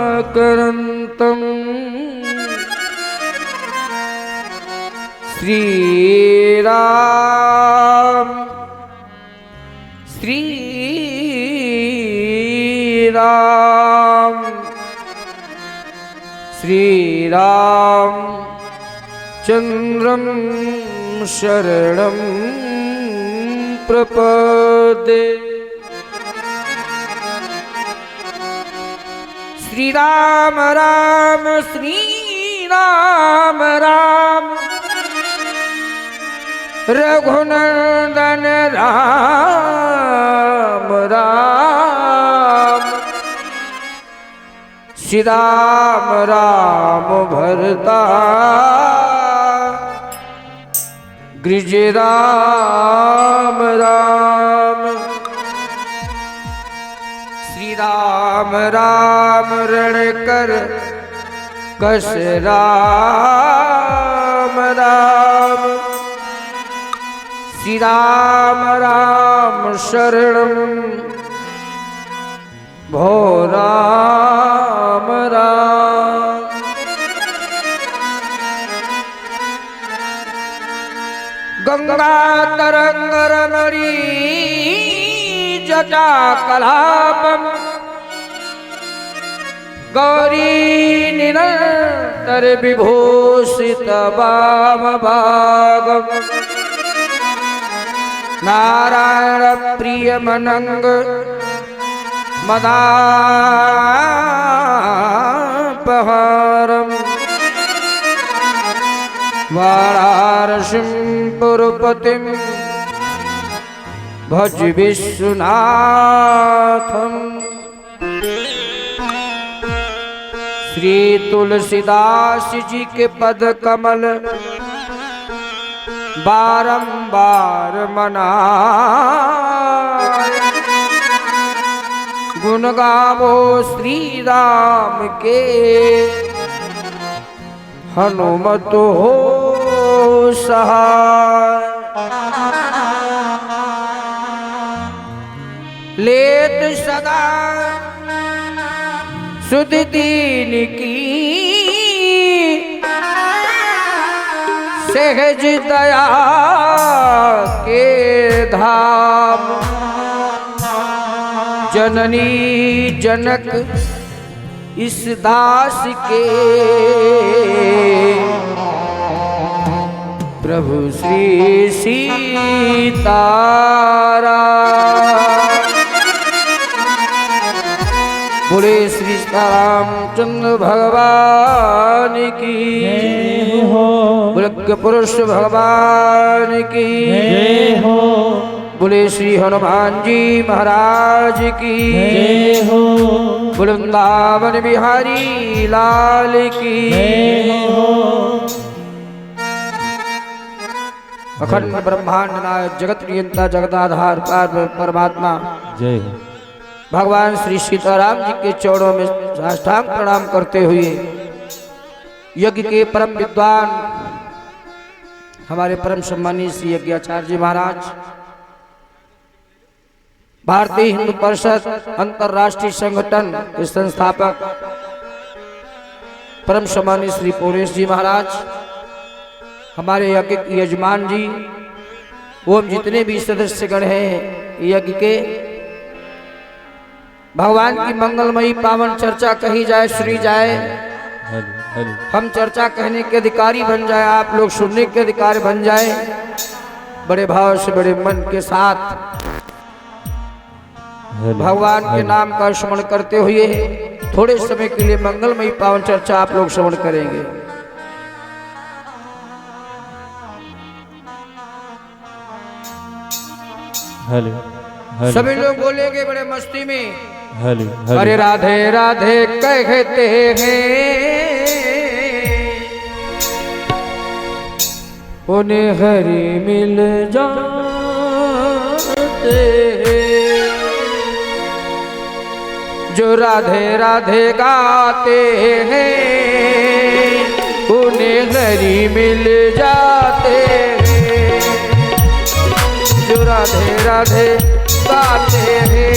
करुणाकरन्तं श्रीराम श्रीराम श्रीराम चंद्रं शरणं प्रपदे। श्री राम राम श्री राम राम रघुनंदन राम राम। श्री राम राम भरता गिरिज राम राम। श्री राम राम रण कर कस राम राम। श्री राम राम शरणं भो राम राम। गंगा तरंग रमणी जटा कलापम गौरी निरंतर विभूषित वाम भागम। नारायण प्रिय मनंग मदापहारम वाराणसीं पुरपतिं भज विश्वनाथम। श्री तुलसीदास जी के पद कमल बारंबार मनाए। गुण गावो श्री राम के हनुमत हो सहाय। लेत सदा सुध दीन की सहज दया के धाम। जननी जनक इस दास के प्रभु श्री सीताराम। बोले श्री रामचंद्र भगवान की जय हो। बोले पुरुष भगवान की जय हो। बोले श्री हनुमान जी महाराज की जय हो। बोले वृंदावन बिहारी लाल की जय हो। अखंड ब्रह्मांड नायक जगत नियंता जगदाधार परमात्मा जय हो। भगवान श्री सीताराम जी के चरणों में साष्टांग प्रणाम करते हुए यज्ञ के परम विद्वान हमारे परम सम्मानीय श्री यज्ञाचार्य जी महाराज, भारतीय हिंदू परिषद अंतरराष्ट्रीय संगठन के संस्थापक परम सम्मानीय श्री पूर्णेश जी महाराज, हमारे यज्ञ के यजमान जी, वो जितने भी सदस्यगण हैं यज्ञ के, भगवान की मंगलमयी पावन चर्चा कही जाए, सुनी जाए। हम चर्चा कहने के अधिकारी बन जाए, आप लोग सुनने के अधिकारी बन जाए। बड़े भाव से बड़े मन के साथ भगवान के नाम का स्मरण करते हुए थोड़े समय के लिए मंगलमयी पावन चर्चा आप लोग श्रवण करेंगे। सभी लोग बोलेंगे बड़े मस्ती में, हरे राधे राधे कहते हैं, उन्हें हरि मिल जाते हैं। जो राधे राधे गाते हैं उन्हें हरि मिल जाते हैं। जो राधे राधे गाते हैं।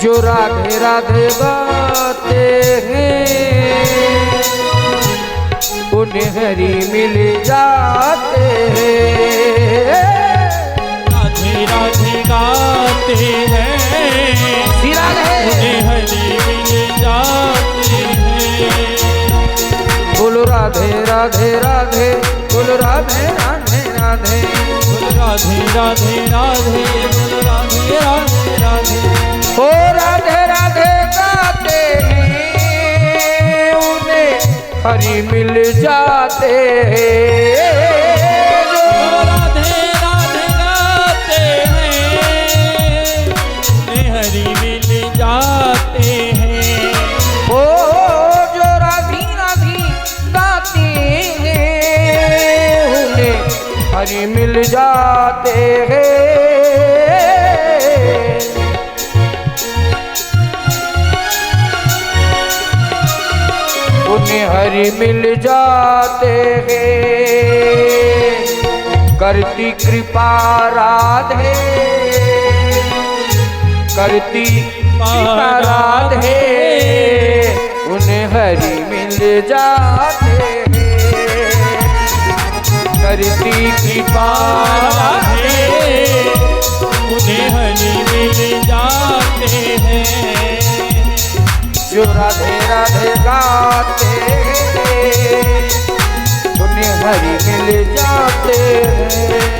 जो राधे राधे गाते हैं उन्हें हरि मिल जाते हैं। राधे राधे गाते हैं उन्हें हरि मिल जाते हैं। बोलो राधे राधे राधे बोलो राधे राधे राधे बोलो राधे राधे राधे बोलो राधे राधे राधे। ओ राधे राधे गाते हैं उन्हें हरि मिल जाते हैं। जो राधे राधे गाते हैं उन्हें हरि मिल जाते हैं। ओ जो राधी राधी गाते हैं उन्हें हरि मिल जाते हैं। उन्हें हरि मिल जाते हैं। करती कृपा राधे करती कृपा राधे उन्हें हरि मिल जाते हैं। करती कृपा राधे उन्हें हरि मिल जाते हैं। जो राधे राधे गाते हैं उन्हें हरि मिल जाते हैं।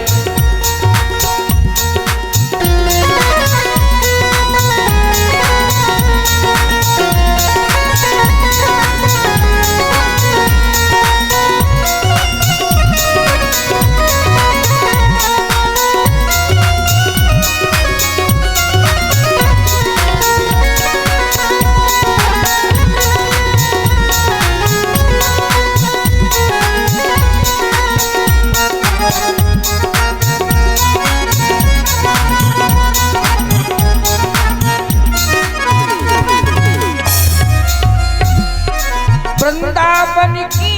वृंदावन की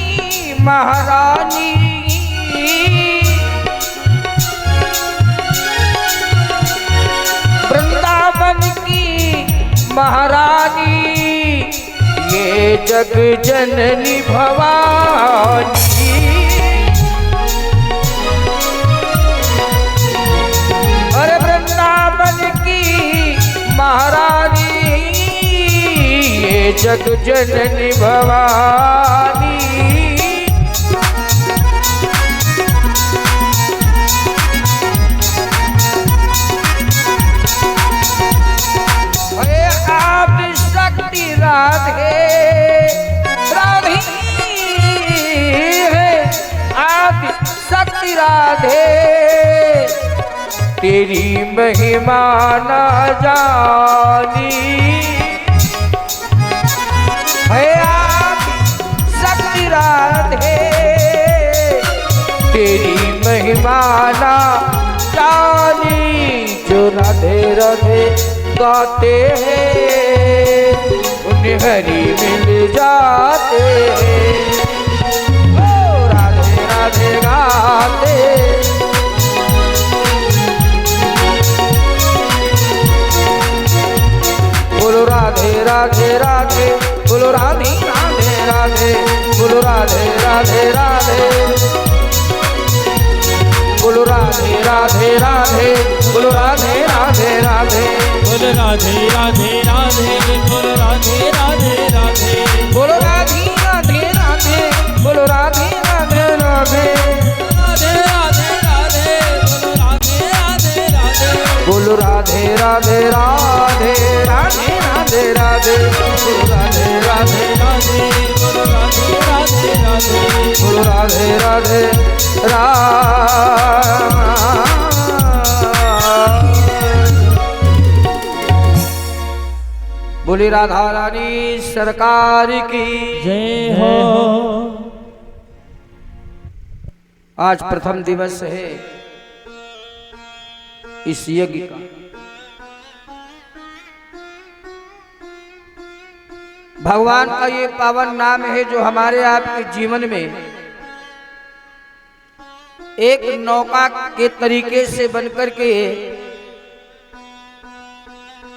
महारानी वृंदावन की महारानी ये जग जननी भवानी। अरे वृंदावन की महारानी ये जग जननी भवानी। आदि शक्ति राधे राधी है आदि शक्ति राधे तेरी महिमा न जानी। है आदि शक्ति राधे तेरी महिमा न जानी। जो राधे राधे गाते हैं उन्हें हरि मिल जाते हैं। ओ राधे राधे गाते बोलो राधे राधे राधे बोलो राधे राधे राधे बोलो राधे राधे राधे बोलो राधे राधे राधे बोलो राधे राधे राधे बोलो राधे राधे राधे बोलो राधे राधे राधे बोलो राधे राधे राधे बोलो राधे राधे राधे बोलो राधे राधे राधे राधे बोलो राधे राधे राधे राधे राधे बोलो राधे राधे राधे बोलो राधे राधे राधे बोलो राधे राधे बोली राधा रानी सरकार की जय हो। आज प्रथम दिवस है इस यज्ञ का। भगवान का ये पावन नाम है जो हमारे आपके जीवन में एक नौका के तरीके से बनकर के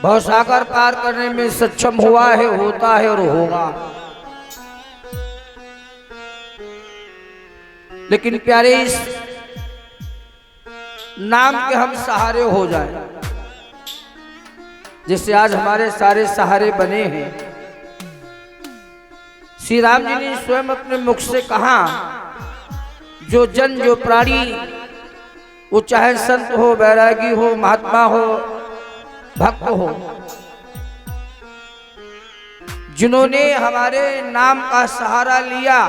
भवसागर पार करने में सक्षम हुआ है, होता है और होगा। लेकिन प्यारे इस नाम के हम सहारे हो जाएं, जैसे आज हमारे सारे सहारे बने हैं। श्री राम जी ने स्वयं अपने मुख से कहा, जो जन जो प्राणी, वो चाहे संत हो, बैरागी हो, महात्मा हो, भक्त हो, जिन्होंने हमारे नाम का सहारा लिया,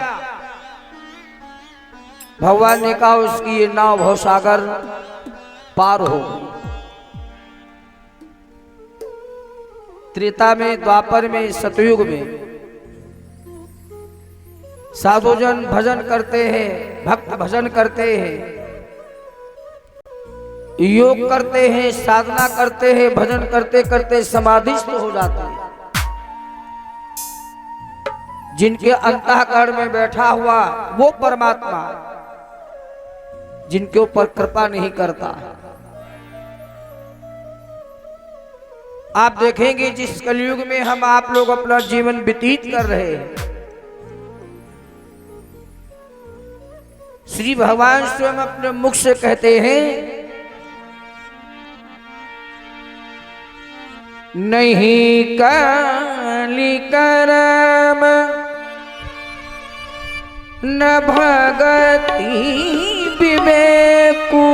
भगवान ने कहा उसकी ये नाव भवसागर पार हो। त्रेता में, द्वापर में, सतयुग में साधुजन भजन करते हैं, भक्त भजन करते हैं, योग करते हैं, साधना करते हैं, भजन करते करते समाधिस्थ हो जाते हैं। जिनके अंतःकरण में बैठा हुआ वो परमात्मा जिनके ऊपर कृपा नहीं करता। आप देखेंगे जिस कलयुग में हम आप लोग अपना जीवन व्यतीत कर रहे हैं, श्री भगवान स्वयं अपने मुख से कहते हैं, नहीं काली करम न भगति विवेकु,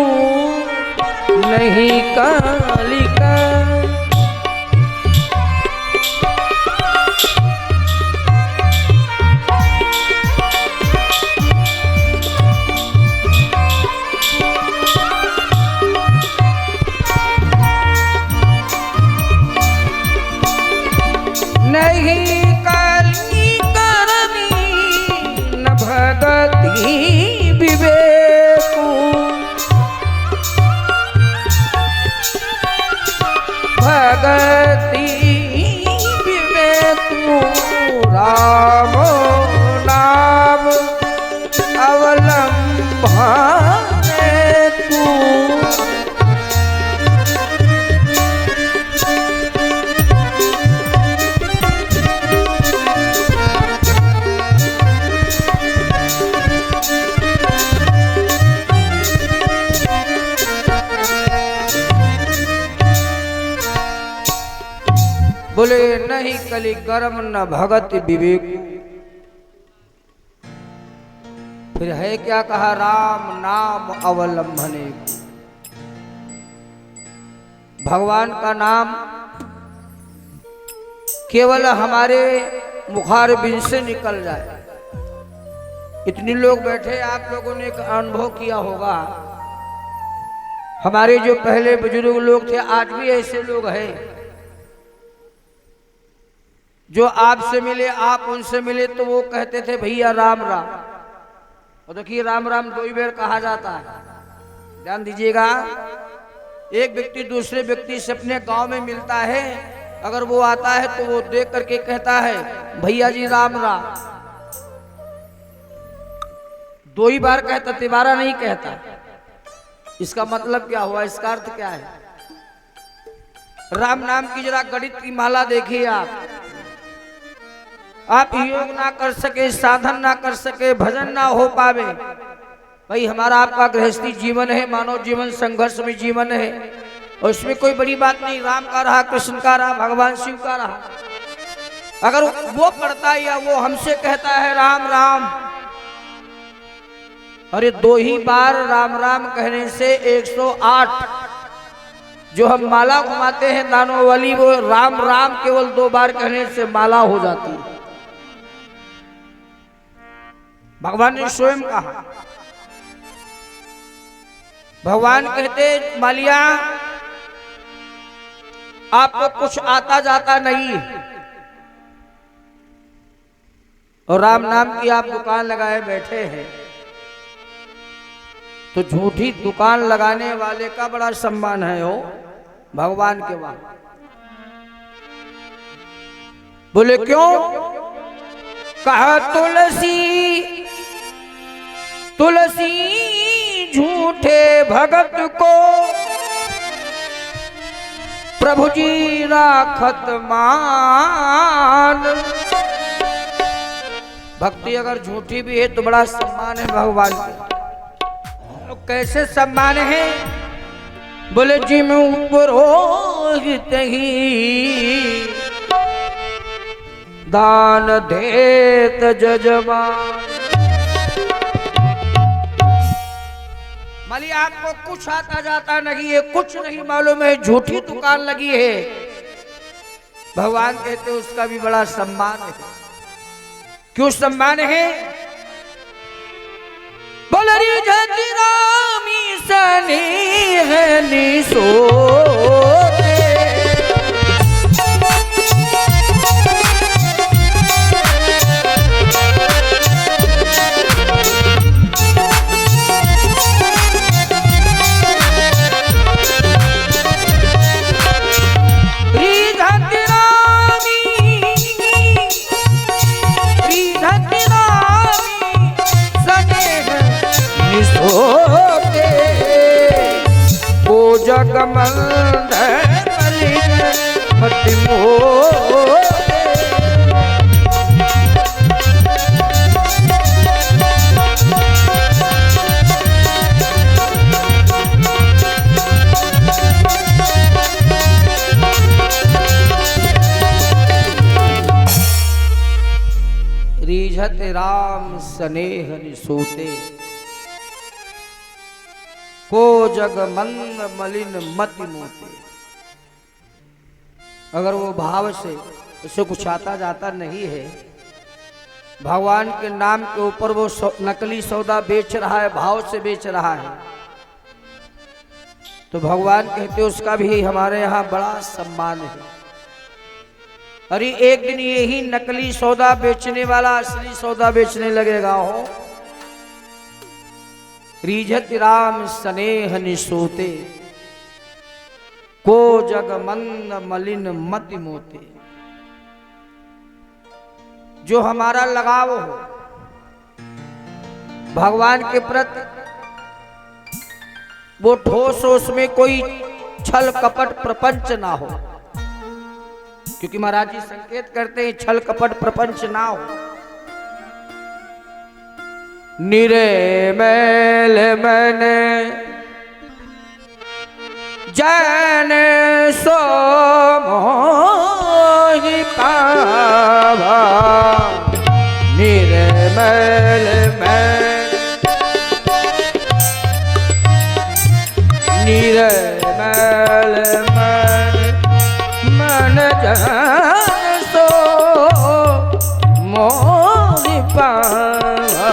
नहीं काली करम। नहीं काली करनी न भगति विवेकु, भगति विवेकु राम नाम अवलंबने तू। बोले नहीं कली कर्म न भगत विवेक। फिर है क्या कहा, राम नाम अवलंबने। भगवान का नाम केवल हमारे मुखार बिन से निकल जाए। इतने लोग बैठे, आप लोगों ने एक अनुभव किया होगा, हमारे जो पहले बुजुर्ग लोग थे, आज भी ऐसे लोग हैं जो आपसे मिले, आप उनसे मिले तो वो कहते थे भैया राम राम। और देखिए राम राम दो ही बार कहा जाता है, ध्यान दीजिएगा। एक व्यक्ति दूसरे व्यक्ति से अपने गांव में मिलता है, अगर वो आता है तो वो देख करके कहता है भैया जी राम राम। दो ही बार कहता, तिबारा नहीं कहता। इसका मतलब क्या हुआ, इसका अर्थ क्या है? राम नाम की जरा गणित की माला देखिए आप योग ना कर सके, साधन ना कर सके, भजन ना हो पावे। भाई हमारा आपका गृहस्थी जीवन है, मानव जीवन संघर्ष में जीवन है, और इसमें कोई बड़ी बात नहीं। राम का रहा, कृष्ण का रहा, भगवान शिव का रहा, अगर वो पढ़ता है या वो हमसे कहता है राम राम, अरे दो ही बार राम राम कहने से 108 जो हम माला घुमाते हैं दानों वाली, वो राम राम केवल 2 बार कहने से माला हो जाती है। भगवान ने स्वयं कहा, भगवान कहते मालिया आपको कुछ आता जाता नहीं, और राम नाम की आप दुकान लगाए बैठे हैं, तो झूठी दुकान लगाने वाले का बड़ा सम्मान है हो भगवान के वहां। बोले क्यों? कहा तुलसी तुलसी झूठे भगत को प्रभु जी राखत मान। भक्ति अगर झूठी भी है तो बड़ा सम्मान है भगवान का। तो कैसे सम्मान है? बोले जी में पुरोहित ही दान देत जजमान। माली आपको कुछ आता जाता नहीं है, कुछ नहीं मालूम है, झूठी दुकान लगी है, भगवान कहते उसका भी बड़ा सम्मान है। क्यों सम्मान है? बोलरी जति रामी सनी है निसोते। जगमंद मलिन मति मोते। रीझत राम स्नेह निसूते। को जग मंद मलिन मति मोते। अगर वो भाव से उसे कुछ आता जाता नहीं है, भगवान के नाम के ऊपर वो नकली सौदा बेच रहा है, भाव से बेच रहा है, तो भगवान कहते उसका भी हमारे यहाँ बड़ा सम्मान है। अरे एक दिन यही नकली सौदा बेचने वाला असली सौदा बेचने लगेगा हो। रीझत राम स्नेह निसूते। को जग मंद मलिन मति मोते। जो हमारा लगाव हो भगवान के प्रति, वो ठोस हो, उसमें कोई छल कपट प्रपंच ना हो। क्योंकि महाराज जी संकेत करते हैं छल कपट प्रपंच ना हो। निरे मैल मैंने जैन सो मोहि पावा। निरे मैल निरे मैल मन जैन सो मोहि पावा।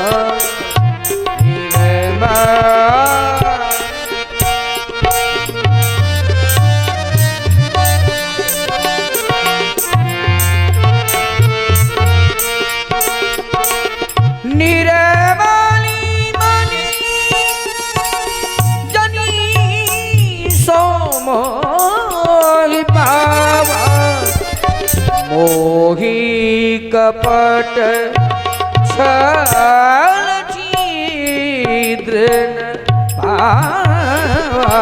मोही कपट छल छिद्र भावा।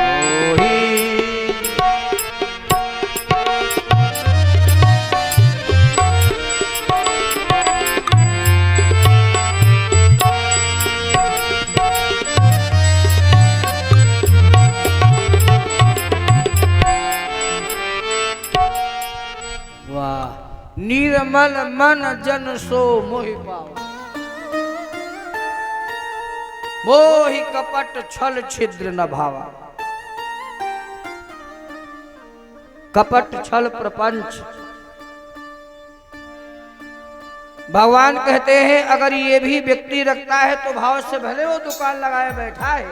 मोही निर्मल मन जन सो मोहि पावा। मोहि कपट छल छिद्र न भावा। कपट छल प्रपंच, भगवान कहते हैं अगर ये भी व्यक्ति रखता है तो भाव से भले वो दुकान लगाए बैठा है,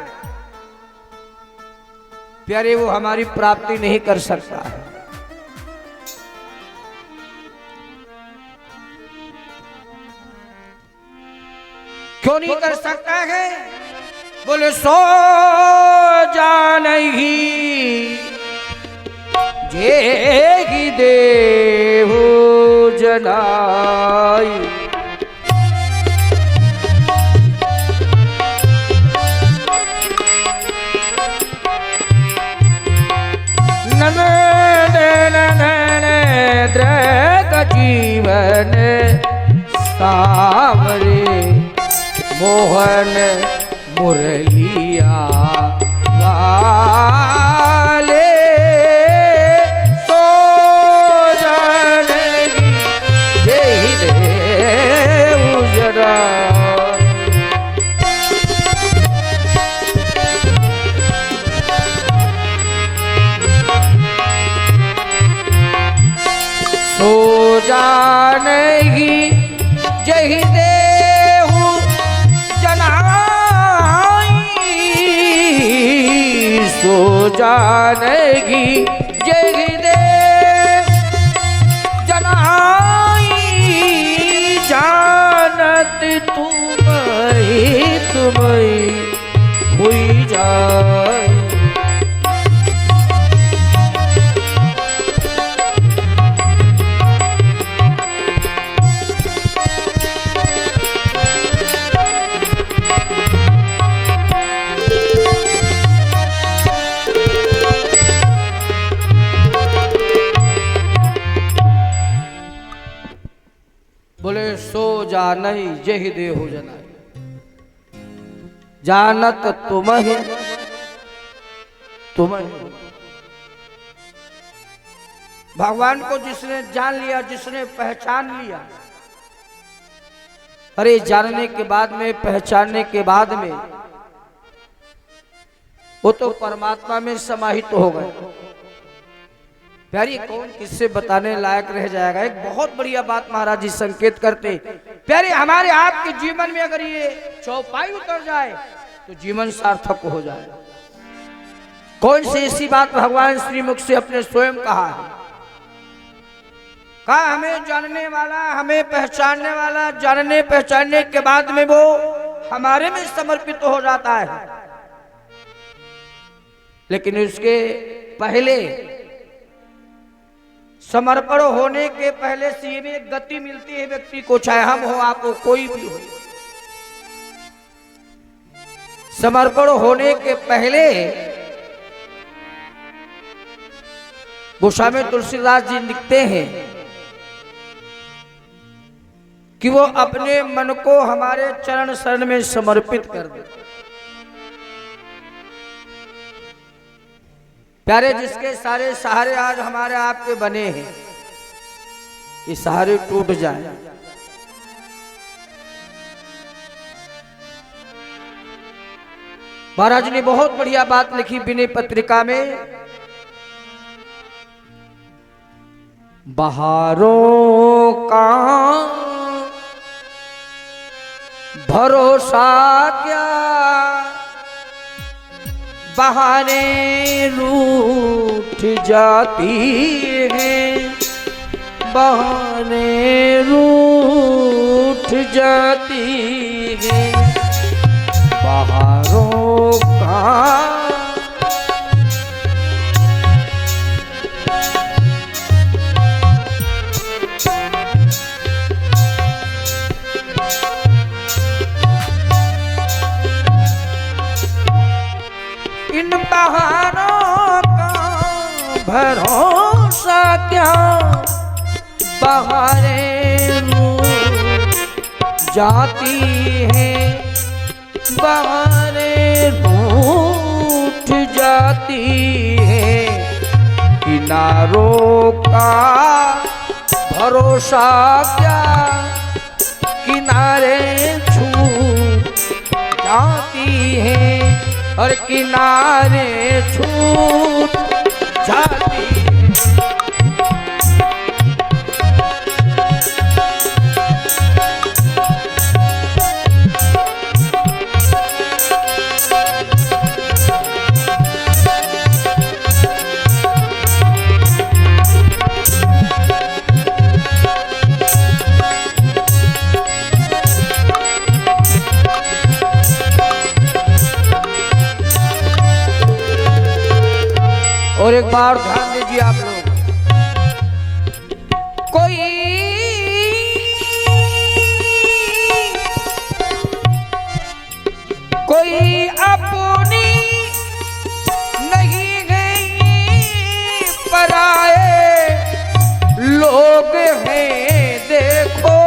प्यारे वो हमारी प्राप्ति नहीं कर सकता है। क्यों नहीं कर सकता है? बोले सो जानही जेहि देहु जनाई। जीवन सावरे मोहन मुरलिया वाले सो जानगी जेहि देहु जनाई। सो जानगी जेहि देहु जनाई। सो जानगी जेहि देहु जनाई। जानत तुम्हें हुई जाए। बोले सो जानई जेहि देहु जनाई। जानत तुम्हें भगवान को जिसने जान लिया, जिसने पहचान लिया, अरे जानने के बाद में, पहचानने के बाद में वो तो परमात्मा में समाहित हो गए। प्यारी कौन किससे बताने लायक रह जाएगा। एक बहुत बढ़िया बात महाराज जी संकेत करते, प्यारे हमारे आपके जीवन में अगर ये चौपाई उतर जाए तो जीवन सार्थक हो जाए। कौन सी ऐसी बात भगवान श्री मुख से अपने स्वयं कहा है। कहा हमें जानने वाला, हमें पहचानने वाला, जानने पहचानने के बाद में वो हमारे में समर्पित हो जाता है। लेकिन उसके पहले, समर्पण होने के पहले से ये एक गति मिलती है व्यक्ति को, चाहे हम हो, आप हो, कोई भी हो। समर्पण होने के पहले गोस्वामी तुलसीदास जी लिखते हैं कि वो अपने मन को हमारे चरण शरण में समर्पित कर दे। प्यारे जिसके सारे सहारे आज हमारे आपके बने हैं, ये सहारे टूट जाए। महाराज ने बहुत बढ़िया बात लिखी विनय पत्रिका में, बहारों का भरोसा क्या, बहारें रूठ जाती हैं, बहारें रूठ जाती हैं, बहारों का इन बहारों का भरोसा क्या, बहारें रूठ जाती हैं, बहारें रूठ जाती हैं, किनारों का भरोसा क्या, किनारे छूट जाती हैं, और किनारे छूट जाती हैं। और एक बार ध्यान दीजिए आप लोग, कोई अपनी नहीं है, पराए लोग हैं देखो।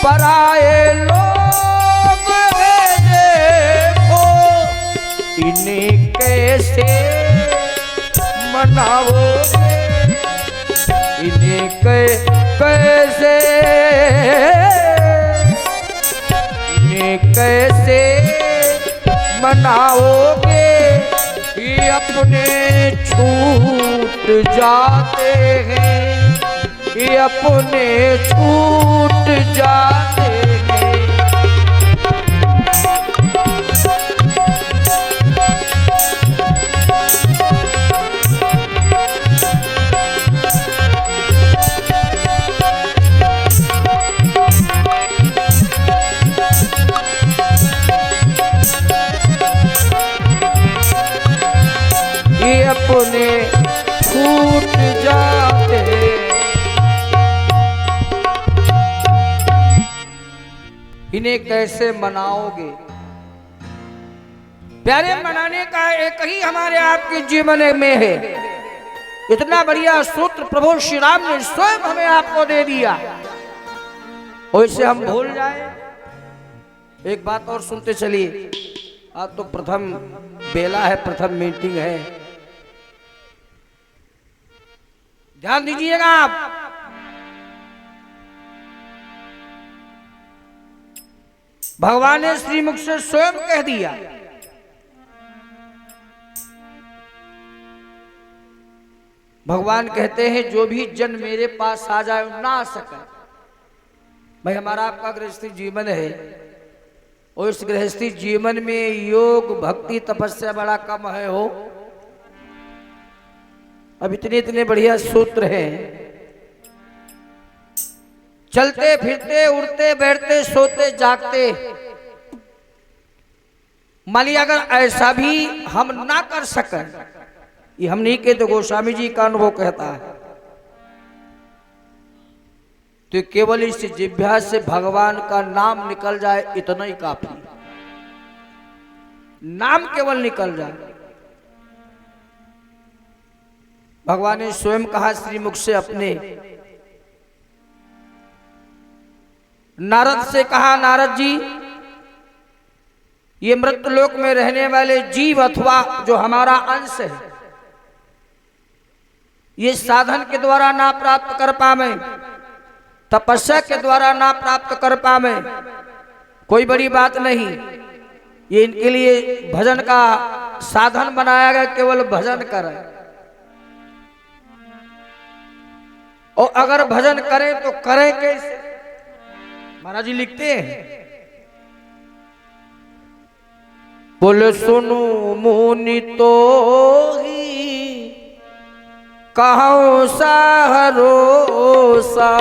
पराए लोग हैं देखो, इन्हें कैसे मनाओगे, इन्हें कैसे, इन्हें कैसे मनाओगे, ये अपने छूट जाते हैं, ये अपने छूट जाते हैं। ये अपने छूट जाते हैं। इन्हें कैसे मनाओगे? प्यारे, मनाने का एक ही हमारे आपके जीवन में है। इतना बढ़िया सूत्र प्रभु श्री राम ने स्वयं हमें आपको दे दिया, और इसे हम भूल जाए। एक बात और सुनते चलिए, आज तो प्रथम बेला है, प्रथम मीटिंग है, ध्यान दीजिएगा आप। भगवान ने श्रीमुख से स्वयं कह दिया, भगवान कहते हैं जो भी जन मेरे पास आ जाए ना आ सके। भाई, हमारा आपका गृहस्थी जीवन है, और इस गृहस्थी जीवन में योग भक्ति तपस्या बड़ा कम है हो। अब इतने इतने बढ़िया सूत्र हैं, चलते फिरते उड़ते बैठते सोते जागते। मान लिया अगर ऐसा भी हम ना कर सकें, ये हम नहीं कहते, गोस्वामी जी का अनुभव कहता है, तो केवल इस जिह्वा से भगवान का नाम निकल जाए, इतना ही काफी। नाम केवल निकल जाए। भगवान ने स्वयं कहा श्रीमुख से, अपने नारद से कहा, नारद जी, ये मृत्युलोक में रहने वाले जीव अथवा जो हमारा अंश है, ये साधन के द्वारा ना प्राप्त कर पावे, तपस्या के द्वारा ना प्राप्त कर पावे, कोई बड़ी बात नहीं। ये इनके लिए भजन का साधन बनाया गया, केवल भजन करें। और अगर भजन करें तो करें कैसे? महाराज जी लिखते हैं, बोले सुनो मुनि तो ही कहूं सा भरोसा,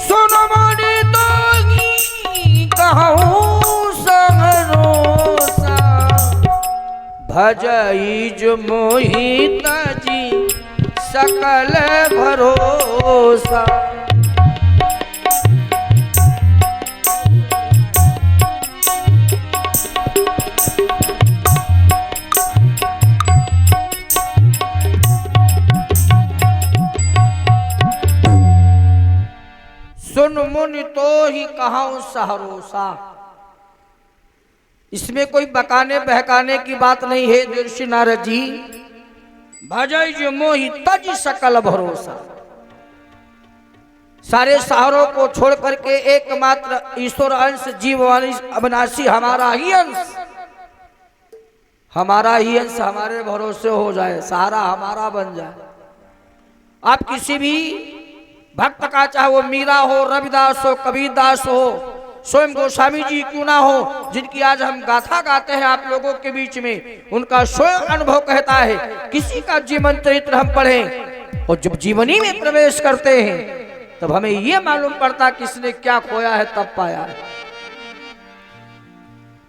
सुनो मुनि तो ही कहूं सा भरोसा, भजई जो मोहिता जी सकल भरोसा। सुन मुनि तो ही कहूं सहरोसा। इसमें कोई बकाने बहकाने की बात नहीं है देवर्षि नारद जी। भजई जो मोहि तज सकल भरोसा। सारे सहारों को छोड़ करके एकमात्र ईश्वर अंश जीव अविनाशी हमारा ही अंश, हमारा ही अंश हमारे भरोसे हो जाए, सहारा हमारा बन जाए। आप किसी भी भक्त का, चाहे वो मीरा हो, रविदास हो, कबीरदास हो, स्वयं गोस्वामी जी क्यों ना हो, जिनकी आज हम गाथा गाते हैं आप लोगों के बीच में, उनका स्वयं अनुभव कहता है, किसी का जीवन चरित्र हम पढ़ें और जब जीवनी में प्रवेश करते हैं तब हमें यह मालूम पड़ता किसने क्या खोया है तब पाया है।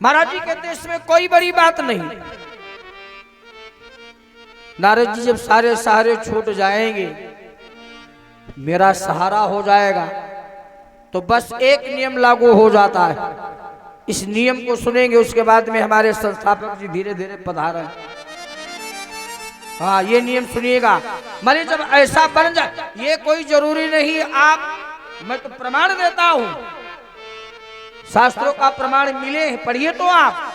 महाराज जी कहते हैं इसमें कोई बड़ी बात नहीं। नारद जी जब सारे सहारे छूट जाएंगे, मेरा सहारा हो जाएगा, तो बस एक नियम लागू हो जाता है। इस नियम को सुनेंगे, उसके बाद में हमारे संस्थापक जी धीरे धीरे पधारे। हाँ, ये नियम सुनिएगा। माने जब ऐसा बन जाए, ये कोई जरूरी नहीं आप, मैं तो प्रमाण देता हूं, शास्त्रों का प्रमाण मिले पढ़िए तो आप।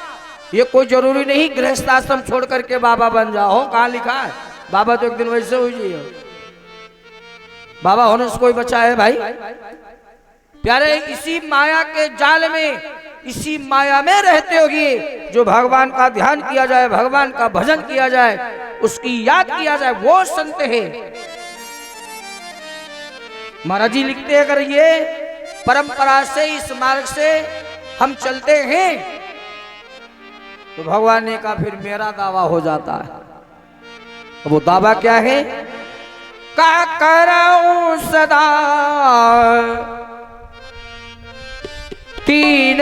ये कोई जरूरी नहीं गृहस्थ आश्रम छोड़ करके बाबा बन जाओ। कहाँ लिखा है? बाबा तो एक दिन वैसे हो जाइए। बाबा होने से कोई बचा है भाई? प्यारे, इसी माया के जाल में, इसी माया में रहते होगी। जो भगवान का ध्यान किया जाए, भगवान का भजन किया जाए, उसकी याद किया जाए, वो संत है। महाराज जी लिखते हैं, अगर ये परंपरा से, इस मार्ग से हम चलते हैं तो भगवान ने कहा फिर मेरा दावा हो जाता है। वो दावा क्या है? का कराऊं सदा तीन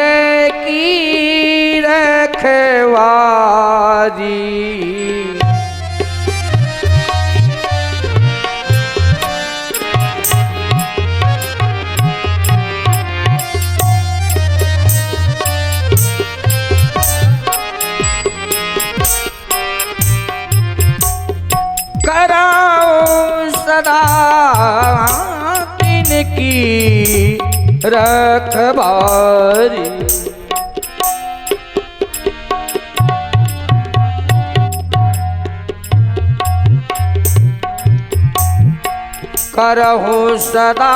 की रखवारी, कराओ सदा तीन की रखवारी। करहु सदा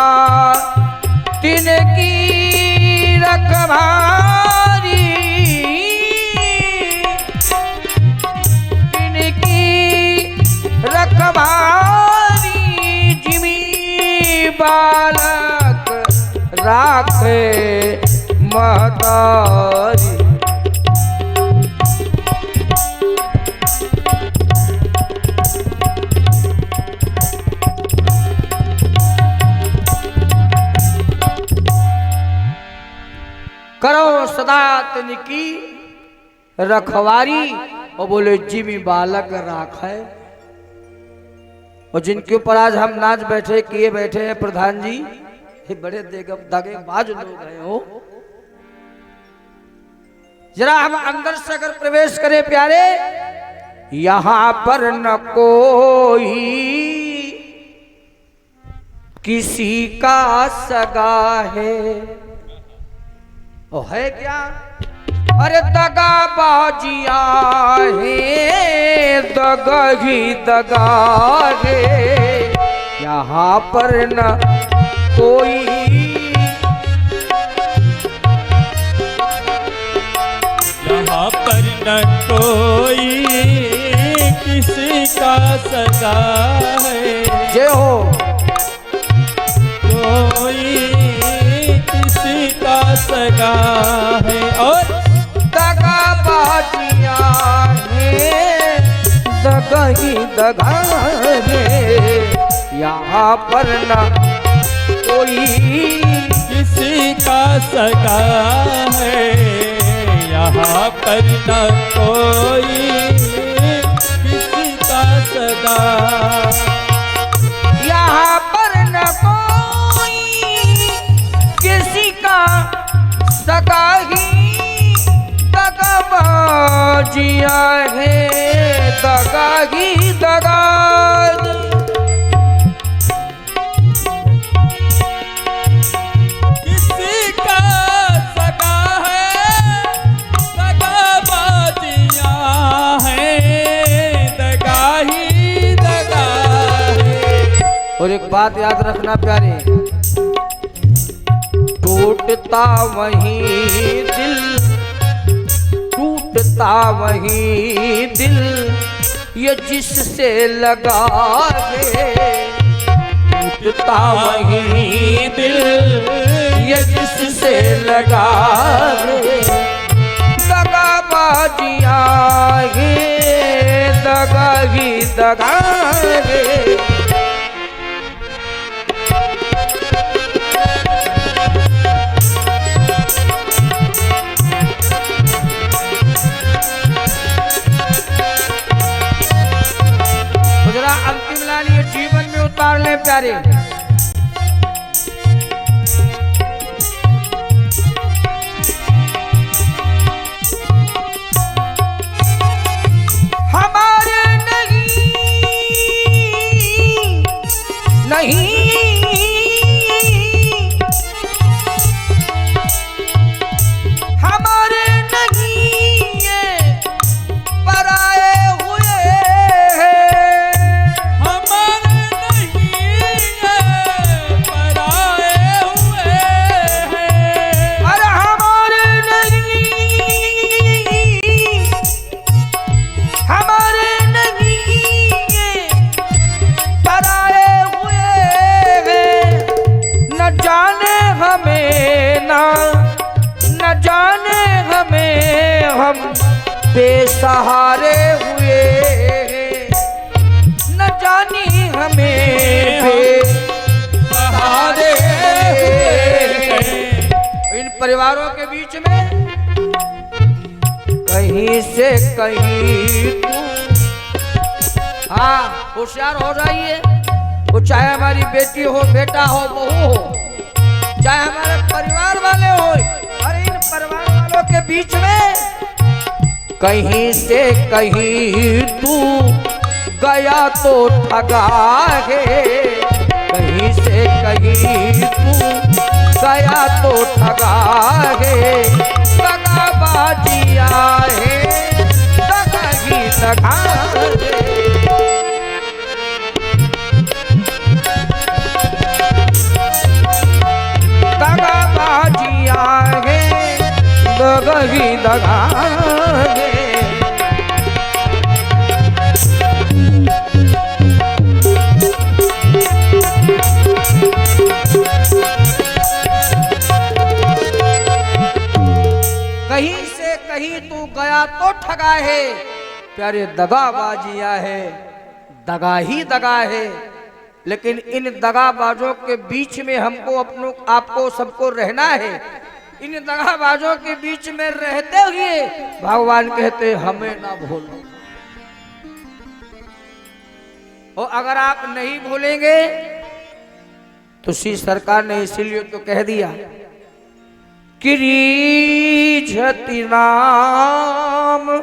तिनकी रखवारी, तिनकी रखवारी जिमी बालक राखे महतारी। करो सदा तिनकी रखवारी, और बोले जिमी बालक राखे। और जिनके ऊपर आज हम नाच बैठे किए बैठे हैं प्रधान जी, ये बड़े दागेबाज लोग हैं हो। जरा हम अंदर से अगर प्रवेश करें प्यारे, यहां पर न कोई किसी का सगा है। ओ है क्या? अरे दगाबाजिया है, दगा ही दगा है। यहाँ पर न कोई, यहाँ पर न कोई किसी का सगा है। जय हो। कोई किसी का सगा है, और दगाबाजिया है, दगा ही दगा है। यहाँ पर न कोई किसी का सगा है। यहाँ पर न कोई किसी का सगा, यहाँ पर न कोई किसी का सगा ही, दगाबाजिया है, दगा ही दगा। किसी का सगा है, दगाबाजिया है, दगा ही दगा है। और एक बात याद रखना प्यारे, टूटता वहीं दिल, टूटता टूटता वही दिल ये जिससे लगा है, टूटता वही दिल ये जिससे लगा है। दगाबाजियाँ है, दगा ही दगा है। अंतिम लाइन ये जीवन में उतार ले प्यारे। हमारे नहीं हमारे नहीं ये पराए हुए बेसहारे हुए, न जानी हमें बेसहारे हुए। इन परिवारों के बीच में कहीं से कहीं तू, हाँ होशियार हो जाइए। वो चाहे हमारी बेटी हो, बेटा हो, बहू हो, चाहे हमारे परिवार वाले हो, अरे इन परिवार वालों के बीच में कहीं से कहीं तू गया तो ठगा है, कहीं से कहीं तू गया तो ठगा है। दगाबाजियाँ है, दगा ही दगा है। दगाबाजियाँ है, दगा ही दगा है। कहीं से कहीं तू गया तो ठगा है, प्यारे दगाबाजियाँ है, दगा ही दगा है। लेकिन इन दगाबाजों के बीच में हमको अपनों आपको सबको रहना है। इन दगाबाजों के बीच में रहते हुए भगवान कहते हमें ना भूलो। और अगर आप नहीं भूलेंगे तो श्री सरकार ने इसीलिए तो कह दिया कि रीझति नाम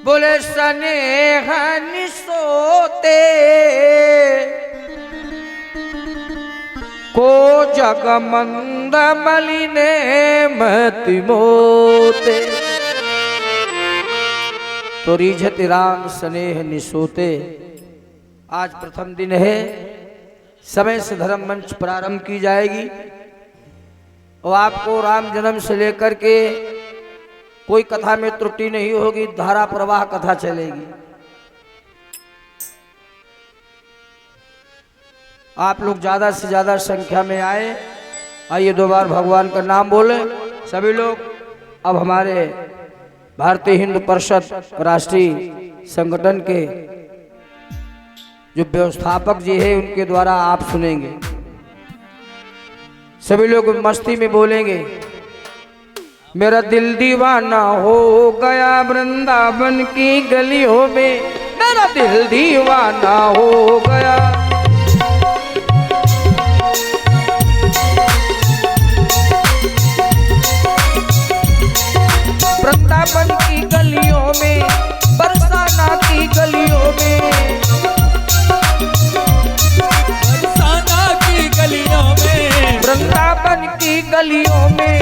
बोले स्नेह निसोते को जगमंद मलिने मति मोते। तो रीझति राम स्नेह निसोते। आज प्रथम दिन है, समय से धर्म मंच प्रारंभ की जाएगी और आपको राम जन्म से लेकर के कोई कथा में त्रुटि नहीं होगी, धारा प्रवाह कथा चलेगी। आप लोग ज्यादा से ज्यादा संख्या में आए। आइए दो बार भगवान का नाम बोले सभी लोग। अब हमारे भारतीय हिंदू परिषद राष्ट्रीय संगठन के जो व्यवस्थापक जी है उनके द्वारा आप सुनेंगे। सभी लोग मस्ती में बोलेंगे। मेरा दिल दीवाना हो गया वृंदावन की गलियों में, मेरा दिल दीवाना हो गया। वृंदावन की गलियों में, बरसाना की गलियों में, बरसाना की गलियों में, वृंदावन की गलियों में,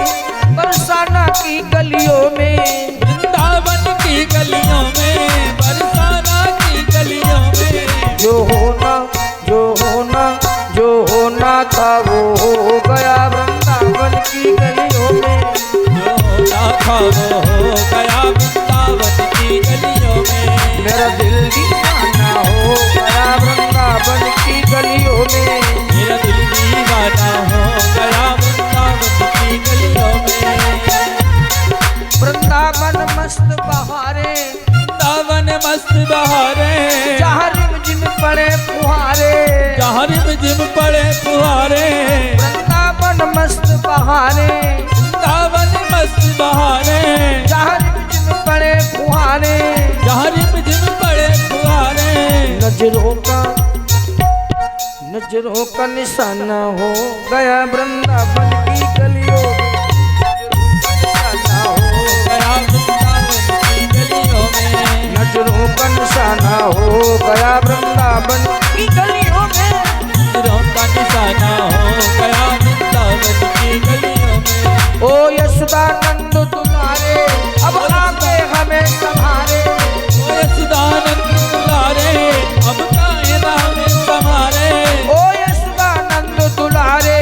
बरसाना की गलियों में, वृंदावन की गलियों में, बरसाना की गलियों में। जो होना जो होना जो होना था वो हो गया वृंदावन की गलियों में। जो होना दिखावो हो गया वृंदावन की गलियों में। मेरा दिल दीवाना हो गया वृंदावन की गलियों में। मेरा दिल दीवाना हो गया वृंदावन की गलियों में। वृंदावन मस्त बहारे, वृंदावन मस्त बहारे, जहाँ रिमझिम पड़े फुहारे, जहाँ रिमझिम पड़े फुहारे। वृंदावन मस्त बहारे, वृंदावन मस्त बहारे, जहाँ रिमझिम पड़े फुहारे, जहाँ रिमझिम पड़े फुहारे। नजरों का निशाना हो गया वृंदावन की गलियों में। नजरों का निशाना हो गया वृंदावन की गलियों में। नजरों का निशाना हो गया वृंदावन की गलियों में। ओ यशोदानंद दुलारे अब आके हमें संभारे। ओ यशोदानंद दुलारे अब कायदा हमें संभारे। ओ यशोदानंद दुलारे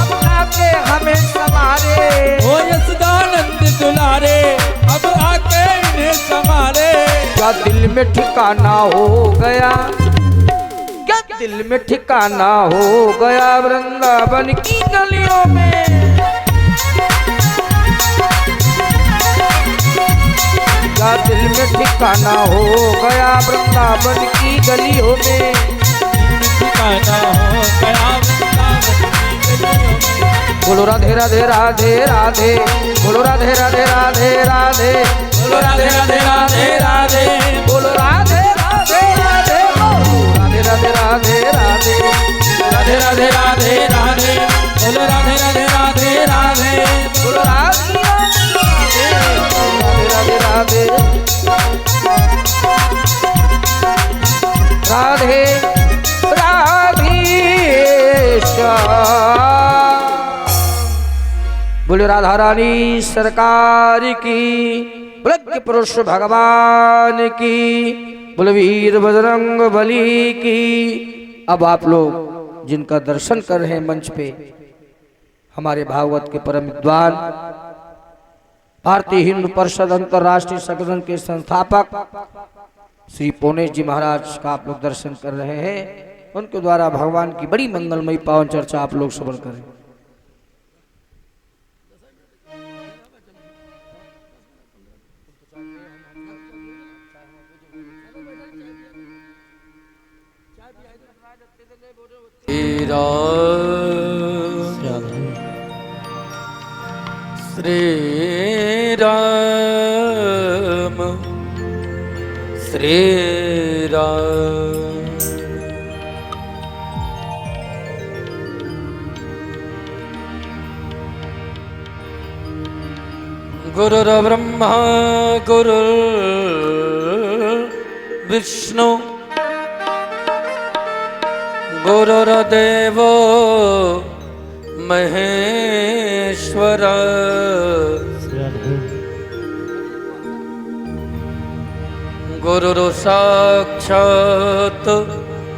अब आके हमें संभारे। ओ यशोदानंद दुलारे अब आके इन्हें संभारे। क्या दिल में ठिकाना हो गया, क्या दिल में ठिकाना हो गया वृंदावन की गलियों में। क्या दिल में ठिकाना हो गया वृंदावन की गलियों में। ठिकाना हो गया वृंदावन की गलियों में। बोलो राधे राधे राधे राधे, बोलो राधे राधे राधे राधे, बोलो राधे राधे राधे राधे, बोलो राधे राधे राधे, राधे राधे राधे राधे, राधे राधे राधे राधे, बोलो राधे राधे राधे राधे, बोलो राधे राधे राधे राधे राधे श्याम। बोले राधा रानी सरकार की, बोले पुरुष भगवान की, बोले वीर बजरंग बली की। अब आप लोग जिनका दर्शन कर रहे हैं मंच पे, हमारे भागवत के परम विद्वान, भारतीय हिंदू परिषद अंतर्राष्ट्रीय संगठन के संस्थापक श्री पोनेश जी महाराज का आप लोग दर्शन कर रहे हैं। उनके द्वारा भगवान की बड़ी मंगलमयी पावन चर्चा आप लोग श्रवण करें। श्री राम श्री राम। गुरुर्ब्रह्मा गुरुर्विष्णु गुरुर्देवो महेश्वर। गुरुर् साक्षात्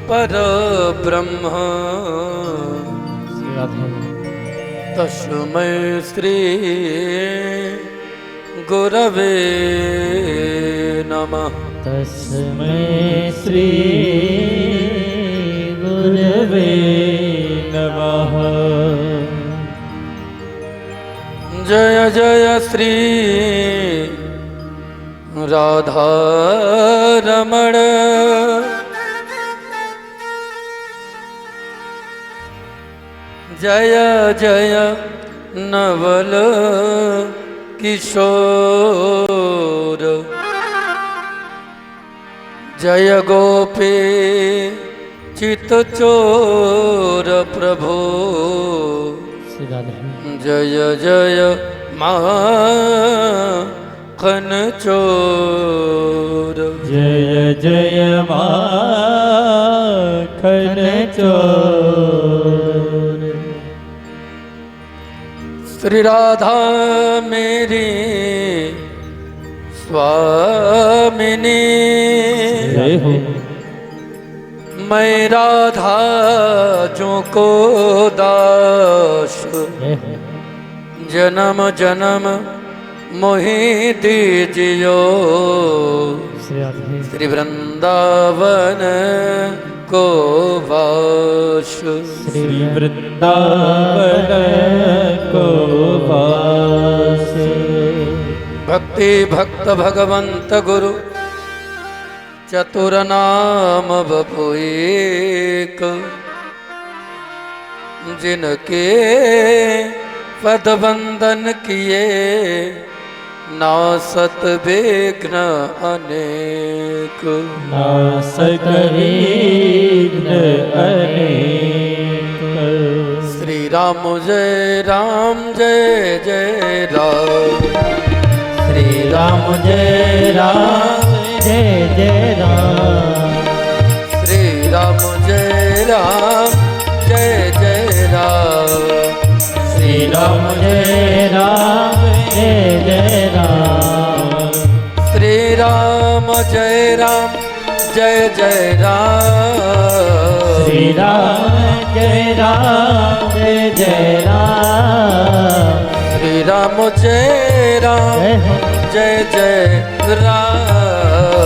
परब्रह्म तस्मै श्री गुरवे नमः। तस्मै श्री गुरवे नमः। जय जय श्री राधा रमण। जय जय नवल किशोर। जय गोपी चित चोर प्रभो। जय जय माखन चोर। जय जय माखन चोर। श्री राधा मेरी स्वामिनी। जय हो। मैं राधा जो को दास। जय हो। जन्म जन्म मोहि दीजियो श्री वृंदावन को वास। श्री वृंदावन को वास। भक्ति भक्त भगवंत गुरु चतुर नाम बपु एक। जिनके पद वंदन किए नासत विघ्न अनेक। नासत विघ्न अनेक। श्री राम जय राम जय जय राम। श्री राम जय राम जय जय राम। श्री राम जय राम जय जय राम। श्री राम जय राम जय जय राम। श्री राम जय राम जय जय राम। श्री राम जय राम जय जय राम। श्री राम जय राम जय जय राम।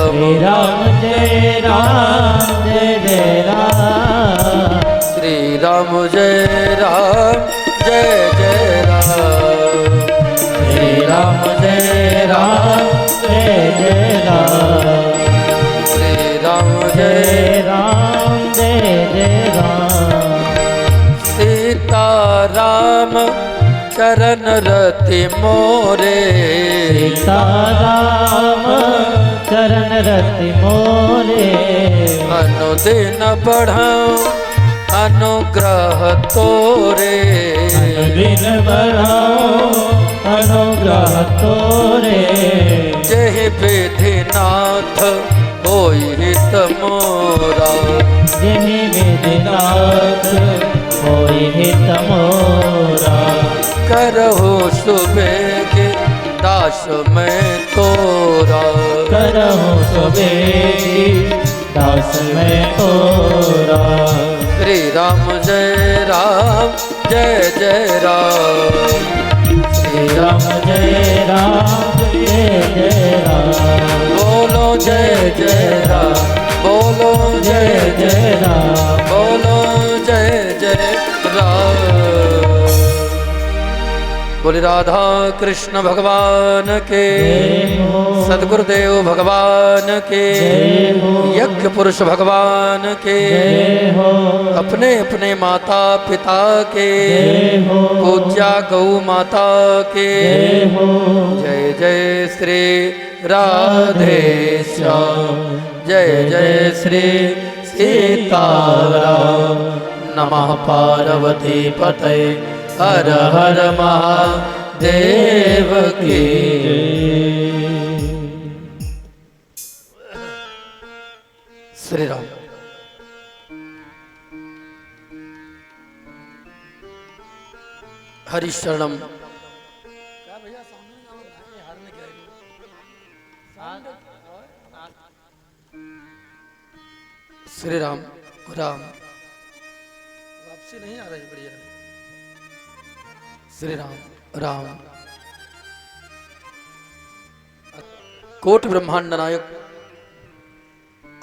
श्री राम जय राम जय जय राम। श्री राम जय राम जय जय राम। श्री राम जय राम जय जय राम। श्री राम जय जय राम जय जय राम। सीता राम चरण रति मोरे। सीता राम चरण रति मोरे। अनुदिन बढ़ाऊं अनुग्रह तोरे। दिन बढ़ाओ अनुग्रह तोरे। जय विधिनाथ होई हित मोरा। यही विधिनाथ होई हित मोरा। करहु सुबेग दास मैं तोरा। करहु सुबेगी दास मैं तोरा। श्री राम जय राम जय जय राम। श्री राम जय राम जय जय राम। बोलो जय जय राम बोलो जय जय राम। बोलो जय जय राम। बोले राधा कृष्ण भगवान के सदगुरुदेव भगवान के यज्ञ पुरुष भगवान के अपने अपने माता पिता के पूज्या गौ माता के जय जय श्री राधे श्याम। जय जय श्री सीताराम। नमः पार्वती पते हर हर महादेव की। श्री राम। हरिशरणम। श्री राम राम। वापसी नहीं आ रही बढ़िया। श्री राम राम। कोट ब्रह्मांड नायक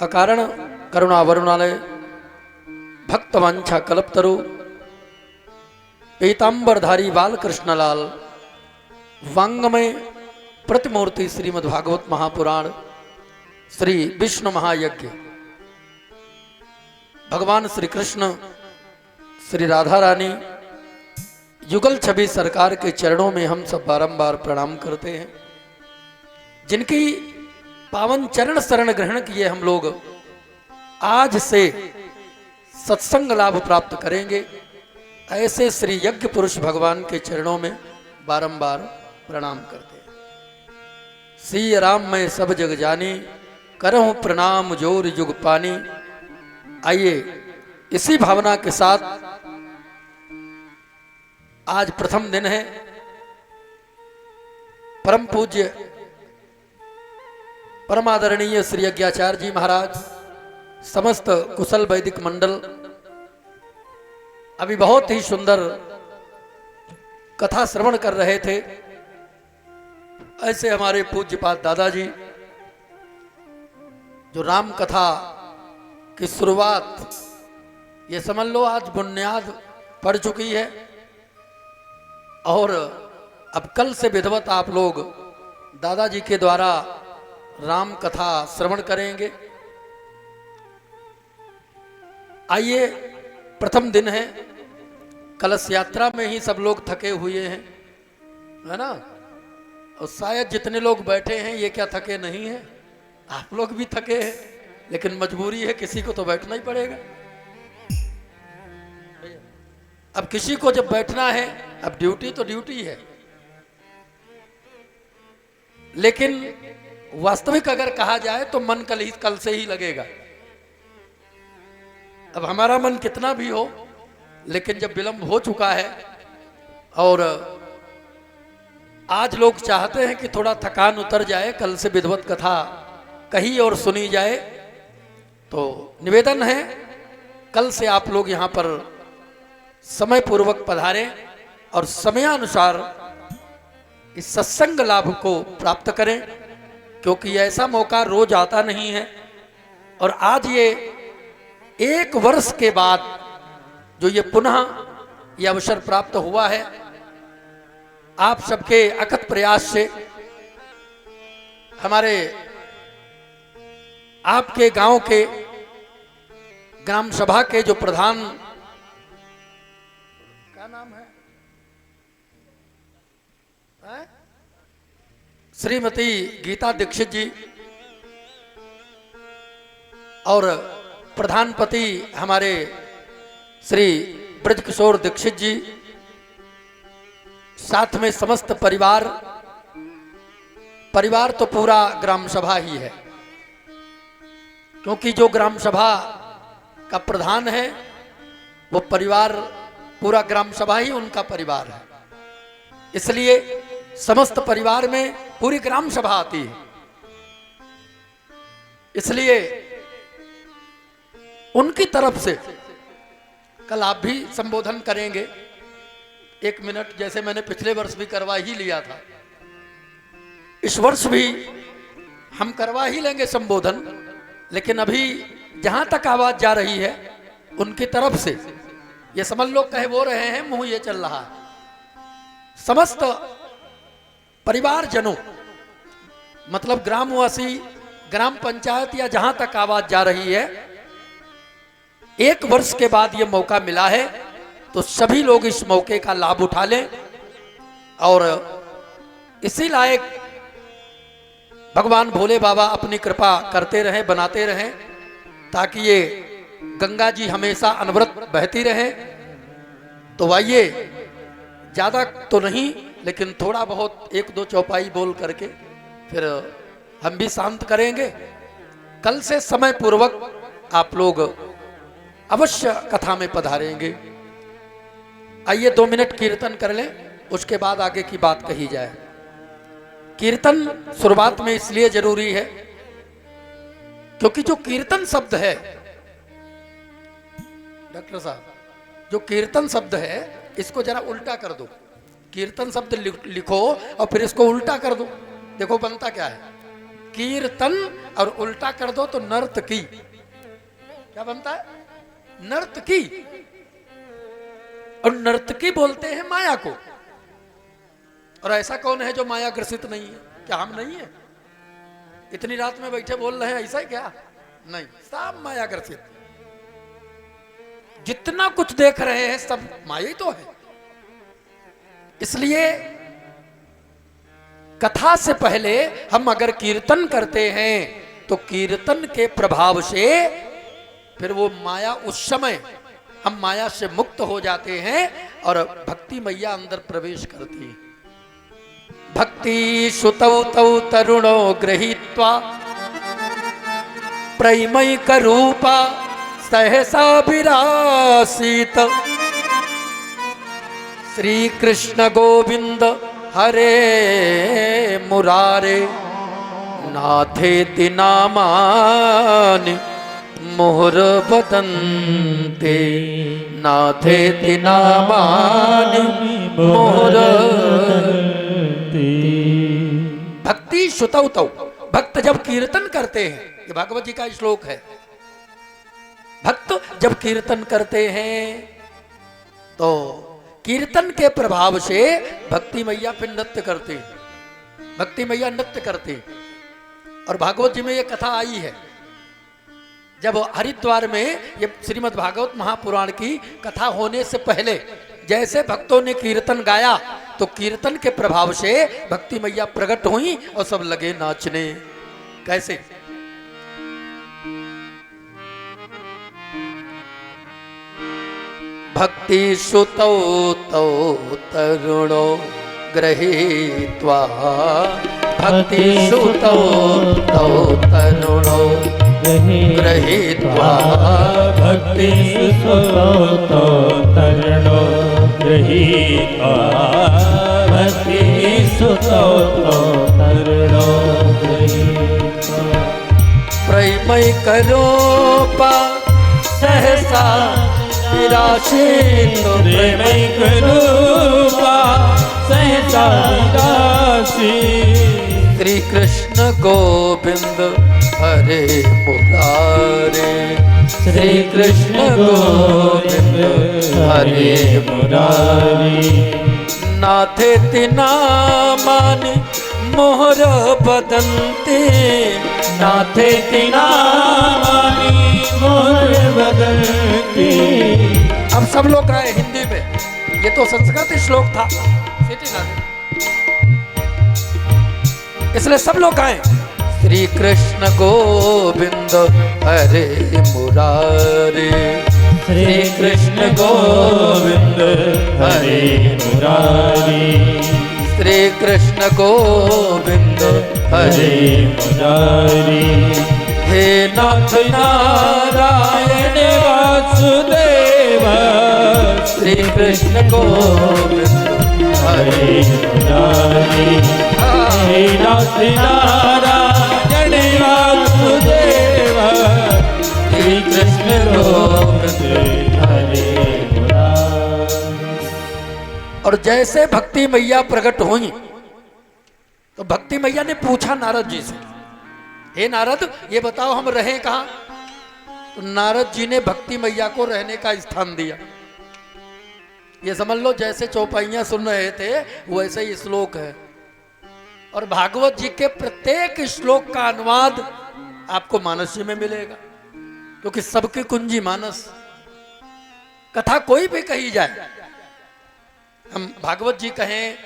अकारण करुणा वरुणालय भक्तवंछा कल्पतरु पीतांबरधारी बालकृष्णलाल वांगमय प्रतिमूर्ति श्रीमद्भागवत महापुराण श्री विष्णु महायज्ञ भगवान श्री कृष्ण श्री राधा रानी युगल छवि सरकार के चरणों में हम सब बारंबार प्रणाम करते हैं। जिनकी पावन चरण शरण ग्रहण किए हम लोग आज से सत्संग लाभ प्राप्त करेंगे। ऐसे श्री यज्ञ पुरुष भगवान के चरणों में बारंबार प्रणाम करते हैं। सी राम मैं सब जग जानी करहूं प्रणाम जोर युग पानी। आइए इसी भावना के साथ आज प्रथम दिन है। परम पूज्य परमादरणीय श्री यज्ञाचार्य जी महाराज समस्त कुशल वैदिक मंडल अभी बहुत ही सुंदर कथा श्रवण कर रहे थे। ऐसे हमारे पूज्यपाद दादाजी जो राम कथा की शुरुआत, ये समझ लो आज बुनियाद पड़ चुकी है, और अब कल से विधिवत आप लोग दादाजी के द्वारा राम कथा श्रवण करेंगे। आइए, प्रथम दिन है, कलश यात्रा में ही सब लोग थके हुए हैं, है ना, और शायद जितने लोग बैठे हैं ये क्या थके नहीं हैं, आप लोग भी थके हैं, लेकिन मजबूरी है, किसी को तो बैठना ही पड़ेगा। अब किसी को जब बैठना है, अब ड्यूटी तो ड्यूटी है, लेकिन वास्तविक अगर कहा जाए तो मन कल से ही लगेगा। अब हमारा मन कितना भी हो, लेकिन जब विलंब हो चुका है और आज लोग चाहते हैं कि थोड़ा थकान उतर जाए, कल से विधिवत कथा कही और सुनी जाए, तो निवेदन है कल से आप लोग यहाँ पर समय पूर्वक पधारें और समयानुसार इस सत्संग लाभ को प्राप्त करें, क्योंकि ऐसा मौका रोज आता नहीं है। और आज ये 1 वर्ष के बाद जो ये पुनः ये अवसर प्राप्त हुआ है, आप सबके अथक प्रयास से हमारे आपके गांव के ग्राम सभा के जो प्रधान, क्या नाम है? श्रीमती गीता दीक्षित जी, और प्रधानपति हमारे श्री ब्रजकिशोर दीक्षित जी, साथ में समस्त परिवार तो पूरा ग्राम सभा ही है, क्योंकि जो ग्राम सभा का प्रधान है वो परिवार, पूरा ग्राम सभा ही उनका परिवार है, इसलिए समस्त परिवार में पूरी ग्राम सभा आती है। इसलिए उनकी तरफ से कल आप भी संबोधन करेंगे 1 मिनट, जैसे मैंने पिछले वर्ष भी करवा ही लिया था, इस वर्ष भी हम करवा ही लेंगे संबोधन, लेकिन अभी जहां तक आवाज जा रही है उनकी तरफ से, ये समझ लो कहे वो रहे हैं, मुंह ये चल रहा है। समस्त परिवारजनों, मतलब ग्रामवासी, ग्राम पंचायत या जहां तक आवाज जा रही है, 1 वर्ष के बाद ये मौका मिला है, तो सभी लोग इस मौके का लाभ उठा लें और इसी लायक भगवान भोले बाबा अपनी कृपा करते रहें, बनाते रहें, ताकि ये गंगा जी हमेशा अनवरत बहती रहे। तो आइए, ज्यादा तो नहीं, लेकिन थोड़ा बहुत 1-2 चौपाई बोल करके फिर हम भी शांत करेंगे। कल से समय पूर्वक आप लोग अवश्य कथा में पधारेंगे। आइए 2 मिनट कीर्तन कर लें, उसके बाद आगे की बात कही जाए। कीर्तन शुरुआत में इसलिए जरूरी है क्योंकि जो कीर्तन शब्द है, डॉक्टर साहब, जो कीर्तन शब्द है इसको जरा उल्टा कर दो। कीर्तन शब्द लिखो और फिर इसको उल्टा कर दो, देखो बनता क्या है। कीर्तन और उल्टा कर दो तो नर्तकी। क्या बनता है? नर्तकी। और नर्तकी बोलते हैं माया को। और ऐसा कौन है जो माया ग्रसित नहीं है? क्या हम नहीं है? इतनी रात में बैठे बोल रहे हैं ऐसा ही क्या? नहीं, सब माया ग्रसित। जितना कुछ देख रहे हैं सब माया ही तो है। इसलिए कथा से पहले हम अगर कीर्तन करते हैं तो कीर्तन के प्रभाव से फिर वो माया, उस समय हम माया से मुक्त हो जाते हैं और भक्ति मैया अंदर प्रवेश करती है। भक्ति सुतौ तौ तरुणो गृहीत्वा प्रैमैक रूपा सहसा विरासीत। श्री कृष्ण गोविंद हरे मुरारे नाथेति नामानि मुहुर वदन्ते। नाथेति नामानि मुहुर। भक्ति श्रुतौ तौ, भक्त जब कीर्तन करते हैं, ये भागवत जी का श्लोक है। भक्त जब कीर्तन करते हैं तो कीर्तन के प्रभाव से भक्ति मैया फिर नृत्य करती, भक्ति मैया नृत्य करती। और भागवत जी में ये कथा आई है, जब हरिद्वार में ये श्रीमद् भागवत महापुराण की कथा होने से पहले जैसे भक्तों ने कीर्तन गाया तो कीर्तन के प्रभाव से भक्ति मैया प्रकट हुई और सब लगे नाचने। कैसे? भक्ति सुतौ तौ तरुणो गृहीत्वा, भक्ति सुतौ तौ तरुणो गृहीत्वा, भक्ति सुतौ तौ तरुणो गृहीत्वा, भक्ति सुतौ तौ तरुणो गृहीत्वा। प्रेमय करोपा सहसा विराशित, प्रेमय करूपा सहसा विराशित। श्री कृष्ण गोविंद हरे मुरारे, श्री कृष्ण गोविंद हरे मुरारे। नाथे तिना मानि मोहर बदंते, नाथे तिना मानि मोर बदलती। अब सब लोग गाए हिंदी में, ये तो संस्कृत श्लोक था, इसलिए सब लोग गाए। श्री कृष्ण गोविंद हरे मुरारे, श्री कृष्ण गोविंद हरे मुरारी, श्री कृष्ण गोविंद हरे मुरारी। हे नाथ नारायण वासुदेव, श्री कृष्ण गोविंद हरे मुरारी। हे नाथ नारायण वासुदेव, श्री कृष्ण गोविंद हरे मुरारी। और जैसे भक्ति मैया प्रकट हुई तो भक्ति मैया ने पूछा नारद जी से, हे नारद ये बताओ हम रहें कहाँ? तो नारद जी ने भक्ति मैया को रहने का स्थान दिया। ये समझ लो जैसे चौपाइयां सुन रहे थे वैसे ही श्लोक है, और भागवत जी के प्रत्येक श्लोक का अनुवाद आपको मानस जी में मिलेगा, क्योंकि सबकी कुंजी मानस। कथा कोई भी कही जाए, हम भागवत जी कहें,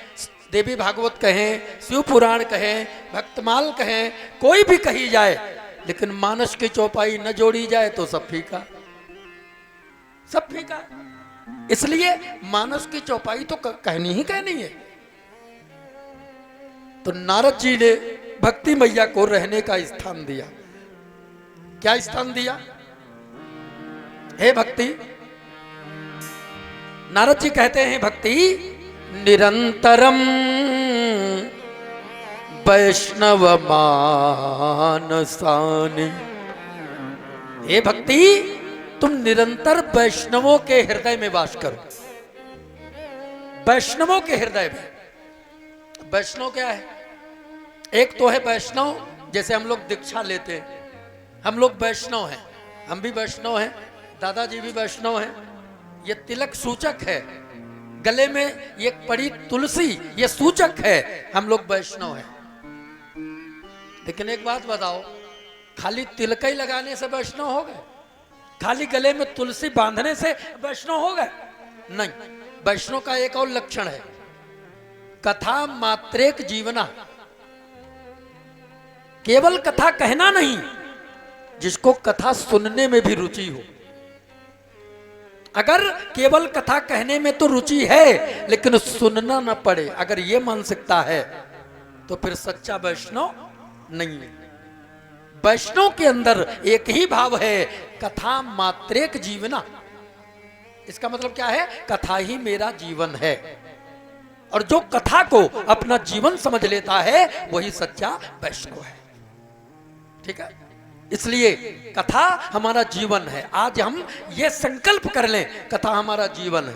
देवी भागवत कहें, शिव पुराण कहें, भक्तमाल कहें, कोई भी कही जाए, लेकिन मानस की चौपाई न जोड़ी जाए तो सब फीका, सब फीका। इसलिए मानस की चौपाई तो कहनी ही कहनी है। तो नारद जी ने भक्ति मैया को रहने का स्थान दिया। क्या स्थान दिया? हे भक्ति, नारद जी कहते हैं, भक्ति निरंतरम वैष्णव मानसानि। हे भक्ति, तुम निरंतर वैष्णवों के हृदय में वास करो। वैष्णवों के हृदय में। वैष्णव क्या है? एक तो है वैष्णव, जैसे हम लोग दीक्षा लेते हैं, हम लोग वैष्णव हैं, हम भी वैष्णव हैं, दादाजी भी वैष्णव हैं। ये तिलक सूचक है, गले में ये पड़ी तुलसी ये सूचक है, हम लोग वैष्णव हैं। लेकिन एक बात बताओ, खाली तिलक ही लगाने से वैष्णव हो गए? खाली गले में तुलसी बांधने से वैष्णव हो गए? नहीं, वैष्णव का एक और लक्षण है, कथा मात्रेक जीवना। केवल कथा कहना नहीं, जिसको कथा सुनने में भी रुचि हो। अगर केवल कथा कहने में तो रुचि है लेकिन सुनना न पड़े, अगर ये मानसिकता है तो फिर सच्चा वैष्णव नहीं है। वैष्णव के अंदर एक ही भाव है, कथा मात्रेक जीवना। इसका मतलब क्या है? कथा ही मेरा जीवन है। और जो कथा को अपना जीवन समझ लेता है वही सच्चा वैष्णव है। ठीक है, इसलिए कथा हमारा जीवन है। आज हम ये संकल्प कर लें, कथा हमारा जीवन है।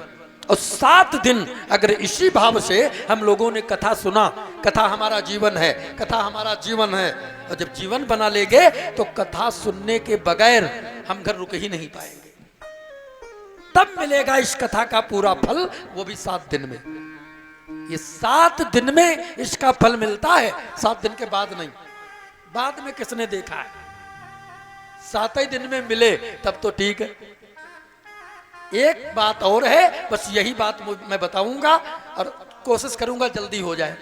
और 7 दिन अगर इसी भाव से हम लोगों ने कथा सुना, कथा हमारा जीवन है, कथा हमारा जीवन है, और जब जीवन बना लेंगे तो कथा सुनने के बगैर हम घर रुक ही नहीं पाएंगे। तब मिलेगा इस कथा का पूरा फल, वो भी 7 दिन में। ये 7 दिन में इसका फल मिलता है, 7 दिन के बाद नहीं। बाद में किसने देखा है? 7 ही दिन में मिले तब तो ठीक है। एक बात और है, बस यही बात मैं बताऊंगा और कोशिश करूंगा जल्दी हो जाए।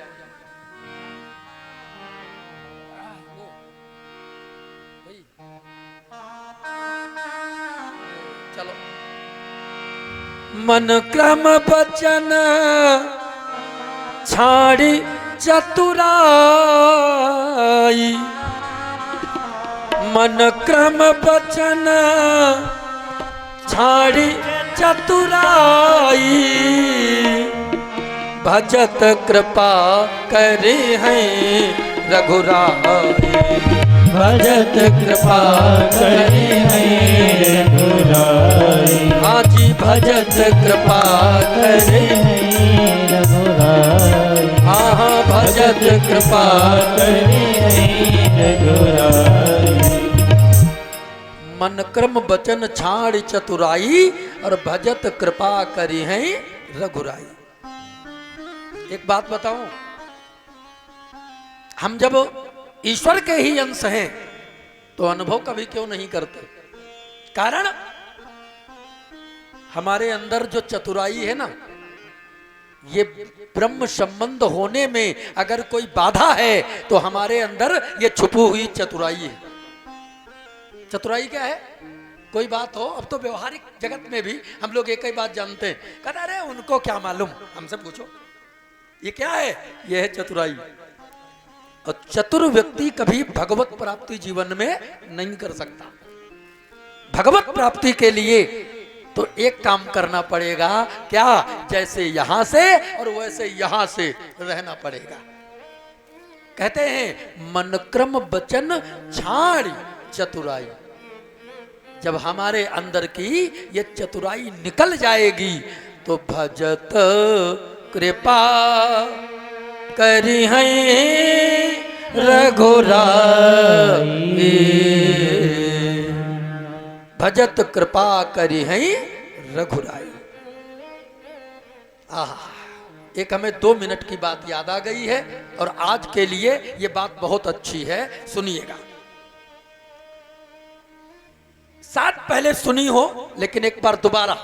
चलो। मन क्रम बचन छाड़ी चतुराई, मन क्रम बचन छाड़ी चतुराई, भजत कृपा करे हैं रघुराई, भजत कृपा करे हैं रघुराई, हाँ जी भजत कृपा करे हैं रघुराई, हाँ हाँ भजत कृपा करे हैं रघुराई। मन क्रम बचन छाड़ चतुराई और भजत कृपा करी है रघुराई। एक बात बताऊं, हम जब ईश्वर के ही अंश हैं तो अनुभव कभी क्यों नहीं करते? कारण हमारे अंदर जो चतुराई है ना, ये ब्रह्म संबंध होने में अगर कोई बाधा है तो हमारे अंदर ये छुपी हुई चतुराई है। चतुराई क्या है? कोई बात हो, अब तो व्यवहारिक जगत में भी हम लोग एक ही बात जानते हैं, कहते अरे उनको क्या मालूम, हमसे पूछो ये क्या है? ये है चतुराई। और चतुर व्यक्ति कभी भगवत प्राप्ति जीवन में नहीं कर सकता। भगवत प्राप्ति के लिए तो एक काम करना पड़ेगा, क्या? जैसे यहां से और वैसे यहां से रहना पड़ेगा। कहते हैं मन क्रम बचन छाड़ी चतुराई। जब हमारे अंदर की ये चतुराई निकल जाएगी तो भजत कृपा करी है रघुराई, भजत कृपा करी है रघुराई। एक हमें 2 मिनट की बात याद आ गई है और आज के लिए ये बात बहुत अच्छी है, सुनिएगा। साथ पहले सुनी हो लेकिन एक बार दोबारा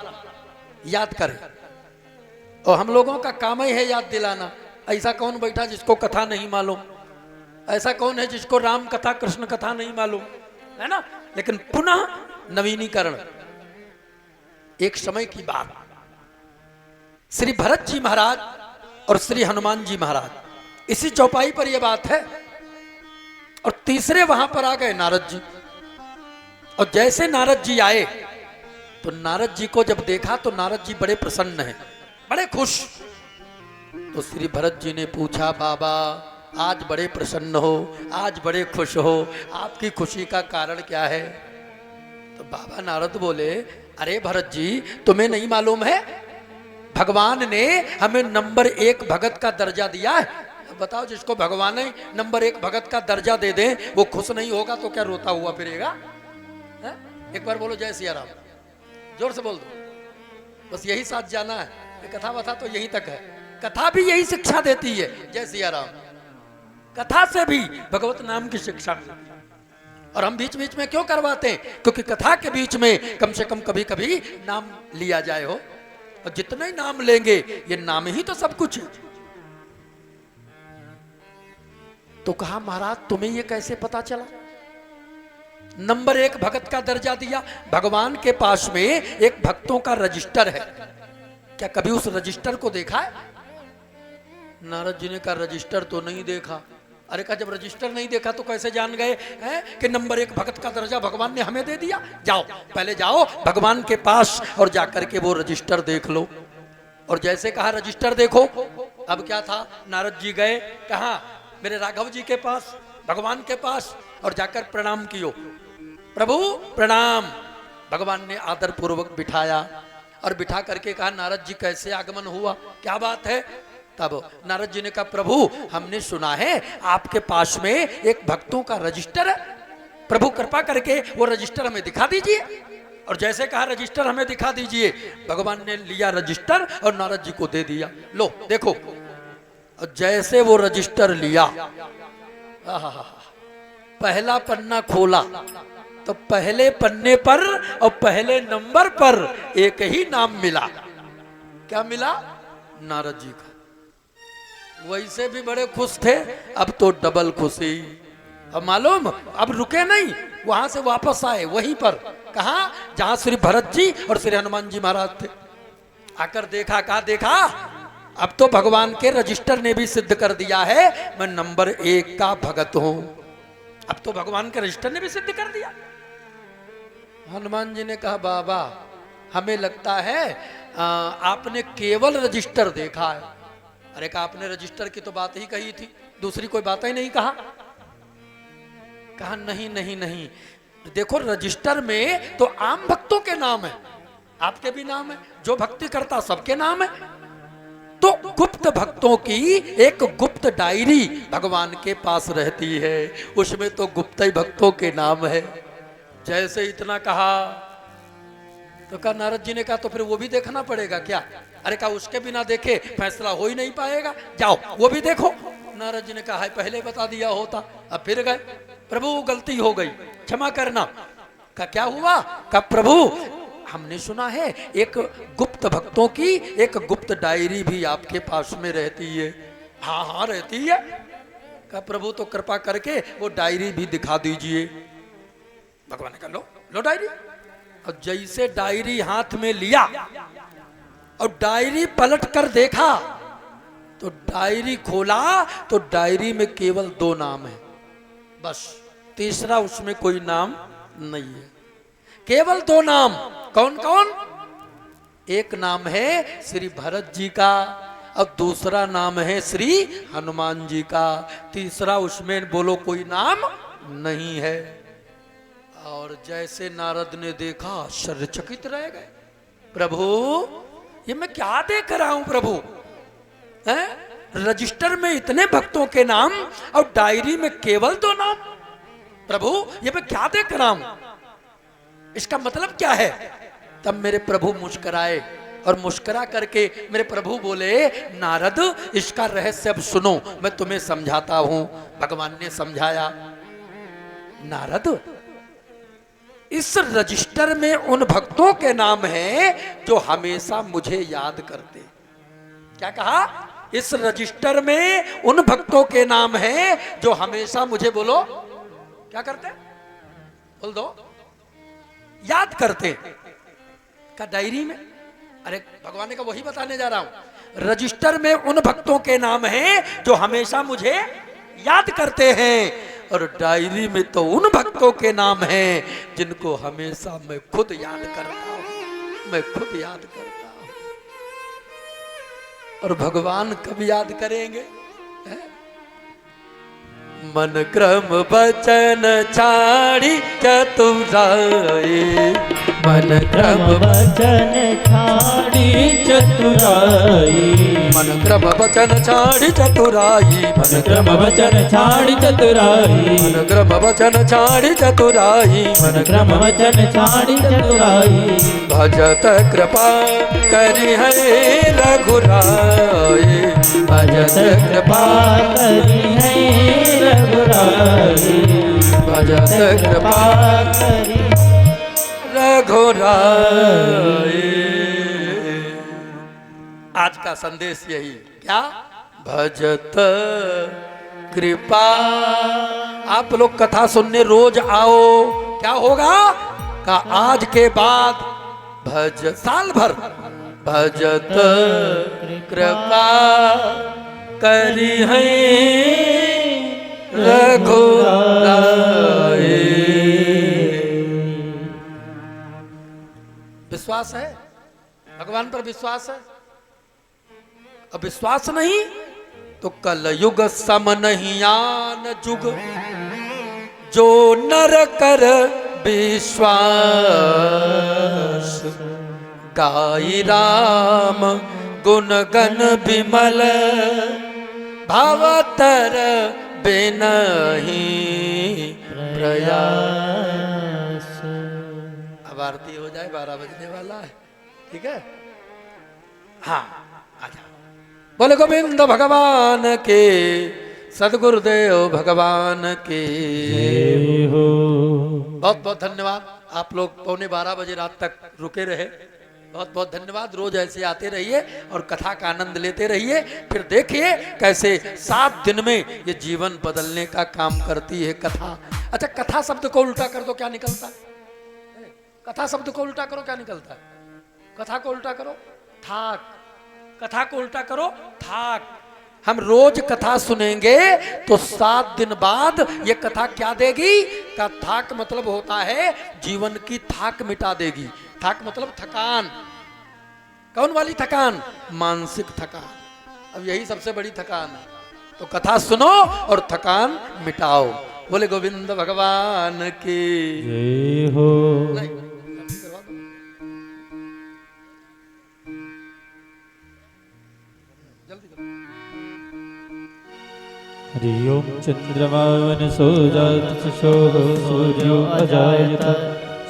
याद करें। और हम लोगों का काम ही है याद दिलाना। ऐसा कौन बैठा जिसको कथा नहीं मालूम? ऐसा कौन है जिसको राम कथा कृष्ण कथा नहीं मालूम? है ना? लेकिन पुनः नवीनीकरण। एक समय की बात, श्री भरत जी महाराज और श्री हनुमान जी महाराज, इसी चौपाई पर यह बात है। और तीसरे वहां पर आ गए नारद जी। और जैसे नारद जी आए तो नारद जी को जब देखा तो नारद जी बड़े प्रसन्न हैं, बड़े खुश। तो श्री भरत जी ने पूछा, बाबा आज बड़े प्रसन्न हो, आज बड़े खुश हो, आपकी खुशी का कारण क्या है? तो बाबा नारद बोले, अरे भरत जी तुम्हें नहीं मालूम है, भगवान ने हमें नंबर 1 भगत का दर्जा दिया है। बताओ, जिसको भगवान ने नंबर 1 भगत का दर्जा दे दे वो खुश नहीं होगा तो क्या रोता हुआ फिरेगा? एक बार बोलो जय सिया राम, जोर से बोल दो। बस यही साथ जाना है। कथा वथा तो यहीं तक है, कथा भी यही शिक्षा देती है, जय सिया राम। कथा से भी भगवत नाम की शिक्षा मिलती है। और हम बीच बीच में क्यों करवाते हैं? क्योंकि कथा के बीच में कम से कम कभी कभी नाम लिया जाए हो। और जितने ही नाम लेंगे, ये नाम ही तो सब कुछ है। तो कहा, महाराज तुम्हें ये कैसे पता चला? नंबर 1 भगत का दर्जा दिया। भगवान के पास में एक भक्तों का रजिस्टर है, क्या कभी उस रजिस्टर को देखा है? नारद जी ने कहा, रजिस्टर तो नहीं देखा। अरे कहा, जब रजिस्टर नहीं देखा तो कैसे जान गए हैं कि नंबर 1 भगत का दर्जा भगवान ने हमें दे दिया? जाओ, पहले जाओ भगवान के पास और जाकर के वो रजिस्टर देख लो। और जैसे कहा रजिस्टर देखो, अब क्या था, नारद जी गए कहाँ? मेरे राघव जी के पास, भगवान के पास, और जाकर प्रणाम कियो। प्रभु प्रणाम। भगवान ने आदर पूर्वक बिठाया और बिठा करके कहा नारद जी कैसे आगमन हुआ, क्या बात है। तब नारद जी ने कहा प्रभु हमने सुना है आपके पास में एक भक्तों का रजिस्टर है, प्रभु कृपा करके वो रजिस्टर हमें दिखा दीजिए। और जैसे कहा रजिस्टर हमें दिखा दीजिए, भगवान ने लिया रजिस्टर और नारद जी को दे दिया, लो देखो। और जैसे वो रजिस्टर लिया, पहला पन्ना खोला तो पहले पन्ने पर और पहले नंबर पर एक ही नाम मिला। क्या मिला? नारद जी का। वैसे भी बड़े खुश थे, अब तो डबल खुशी। अब मालूम, अब रुके नहीं, वहां से वापस आए वहीं पर, कहा जहां श्री भरत जी और श्री हनुमान जी महाराज थे। आकर देखा, कहा देखा अब तो भगवान के रजिस्टर ने भी सिद्ध कर दिया है मैं नंबर 1 का भगत हूं। अब तो भगवान के रजिस्टर ने भी सिद्ध कर दिया। हनुमान जी ने कहा बाबा हमें लगता है आपने केवल रजिस्टर देखा है। अरे कहा आपने रजिस्टर की तो बात ही कही थी, दूसरी कोई बात ही नहीं कहा। कहा नहीं नहीं नहीं, देखो रजिस्टर में तो आम भक्तों के नाम है, आपके भी नाम है, जो भक्ति करता सबके नाम है। तो गुप्त भक्तों की एक गुप्त डायरी भगवान के पास रहती है, उसमें तो गुप्त ही भक्तों के नाम है। जैसे इतना कहा तो कहा नारद जी ने कहा तो फिर वो भी देखना पड़ेगा क्या? अरे कहा उसके बिना देखे फैसला हो ही नहीं पाएगा, जाओ वो भी देखो। नारद जी ने कहा पहले बता दिया होता। अब फिर गए, प्रभु गलती हो गई क्षमा करना। का क्या हुआ? का प्रभु हमने सुना है एक गुप्त भक्तों की एक गुप्त डायरी भी आपके पास में रहती है। हाँ हाँ रहती है। का प्रभु तो कृपा करके वो डायरी भी दिखा दीजिए। भगवान ने कहा लो लो डायरी। और जैसे डायरी हाथ में लिया और डायरी पलट कर देखा तो डायरी खोला तो डायरी में केवल 2 नाम है, बस तीसरा उसमें कोई नाम नहीं है। केवल 2 नाम। कौन कौन? एक नाम है श्री भरत जी का और दूसरा नाम है श्री हनुमान जी का, तीसरा उसमें बोलो कोई नाम नहीं है। और जैसे नारद ने देखा आश्चर्यचकित रह गए, प्रभु ये मैं क्या देख रहा हूं प्रभु, हैं? रजिस्टर में इतने भक्तों के नाम और डायरी में केवल 2 नाम। प्रभु ये मैं क्या देख रहा हूं, इसका मतलब क्या है? तब मेरे प्रभु मुस्कुराए और मुस्कुरा करके मेरे प्रभु बोले नारद इसका रहस्य अब सुनो, मैं तुम्हें समझाता हूं। भगवान ने समझाया, नारद इस रजिस्टर में उन भक्तों के नाम हैं जो हमेशा मुझे याद करते। क्या कहा? इस रजिस्टर में उन भक्तों के नाम हैं जो हमेशा मुझे बोलो क्या करते? बोल दो। याद करते। का डायरी में? अरे भगवान ने कहा वही बताने जा रहा हूं। रजिस्टर में उन भक्तों के नाम हैं जो हमेशा मुझे याद करते हैं और डायरी में तो उन भक्तों के नाम हैं जिनको हमेशा मैं खुद याद करता हूं, मैं खुद याद करता हूं। और भगवान कब याद करेंगे? मन क्रम वचन छाड़ी चतुराई, मन क्रम वचन छाड़ी चतुराई, मन क्रम वचन छाड़ी चतुराई, मन क्रम वचन छाड़ी चतुराई, मन क्रम वचन छाड़ी चतुराई, मन क्रम वचन छाड़ी चतुराई। भजत कृपा करी है रघुराई, भजत कृपा करी है रघुराई, भजत कृपा करी रघुराई। आज का संदेश यही, क्या? भजत कृपा। आप लोग कथा सुनने रोज आओ, क्या होगा? का आज के बाद भज साल भर भजत कृपा करी है रघुराई। विश्वास है? भगवान पर विश्वास है? अब विश्वास नहीं तो कलयुग सम नहीं आन जुग, जो नर कर विश्वास गाई राम गुण गण विमल भावतर बिनहि प्रयास। अब आरती हो जाए, 12 बजने वाला है, ठीक है। हाँ आजा। बोले गोविंद भगवान के, सदगुरुदेव भगवान के हो। बहुत बहुत धन्यवाद। आप लोग 11:15 बजे रात तक रुके रहे, बहुत बहुत धन्यवाद। रोज ऐसे आते रहिए और कथा का आनंद लेते रहिए। फिर देखिए कैसे 7 दिन में ये जीवन बदलने का काम करती है कथा। अच्छा, कथा शब्द को उल्टा कर दो, क्या निकलता है? कथा शब्द को उल्टा करो, क्या निकलता है? कथा को उल्टा करो, थाक। कथा को उल्टा करो, थाक। हम रोज कथा सुनेंगे तो 7 दिन बाद ये कथा क्या देगी? का थाक मतलब होता है जीवन की थाक मिटा देगी। थाक मतलब थकान। कौन वाली थकान? मानसिक थकान। अब यही सबसे बड़ी थकान है। तो कथा सुनो और थकान मिटाओ। बोले गोविंद भगवान की जय हो। नहीं, जल्दी करो। हरि ओम चंद्रमा वनसो जात शोः सूर्यो अजायत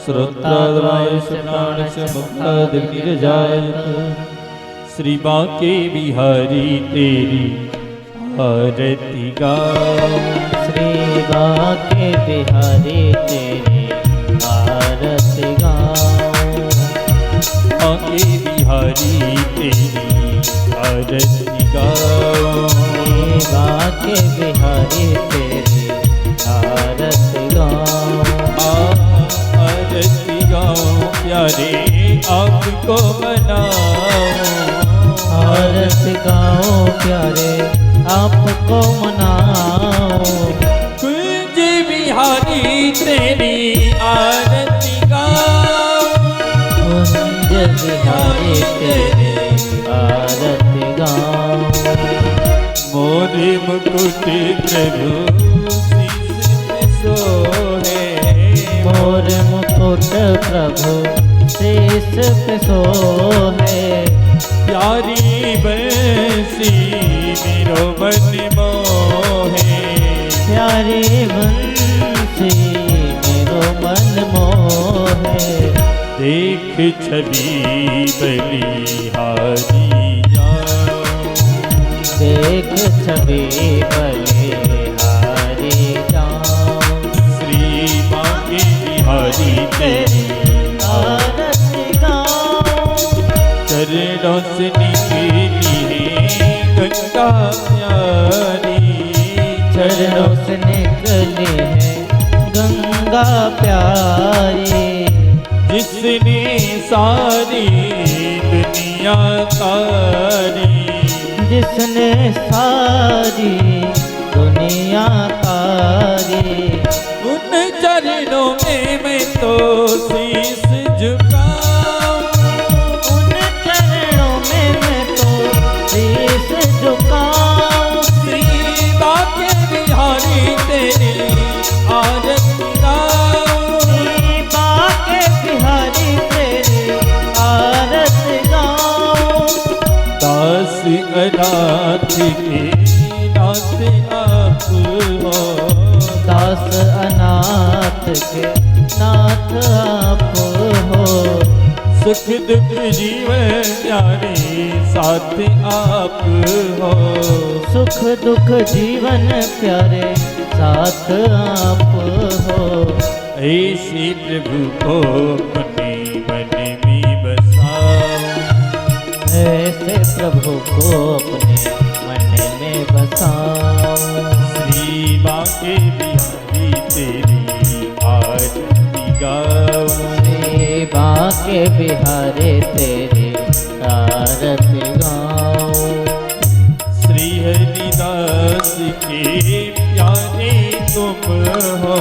श्रोत्राद्वायुष प्राणस्य मुक्तादिर्निरजायत। श्री बांके बिहारी तेरी आरती गाओ। श्री बांके बिहारी तेरी आरती गाओ। बांके बिहारी तेरी आरती गाओ। बांके बिहारी तेरी आरती गाओ। आरती गाओ प्यारे आपको मनाओ। आरती गाओ प्यारे आपको मनाओ। कुंज बिहारी तेरी आरती गाओ। कुंज बिहारी तेरी आरती गाओ। मोरे मुकुट प्रभु शीश में सोहे। मोर मुकुट प्रभु शीश पे सोहे। प्यारी बंसी मेरो मन मोहे। प्यारी बंसी मेरो मन मोहे। देख छवि बलिहारी जाओ। देख छवि बलिहारी जाओ। श्री बांके बिहारी तेरी आरती गाओ। चरणों से निकली है गंगा प्यारी। चरणों से निकली है गंगा प्यारी। जिसने सारी दुनिया तारी। जिसने सारी दुनिया तारी। उन चरणों में मैं तो शीश झुकाऊं। उन चरणों में मैं तो शीश झुकाऊं। श्री बांके बिहारी तेरी आरती गाऊं। श्री बांके बिहारी तेरी आरती गाऊं। दास अनाथ के नाथ आप हो। दास अनाथ के नाथ आप हो। सुख दुख जीवन प्यारे साथ आप हो। सुख दुख जीवन प्यारे साथ आप हो। ऐसे प्रभु को अपने मन में बसाओ। ऐसे प्रभु को अपने मन में बसाओ। श्री बांके बिहारी तेरी आरती गाओ। श्री बांके बिहारी तेरी आरती गाओ। श्री हरिदास के प्यारे तुम हो।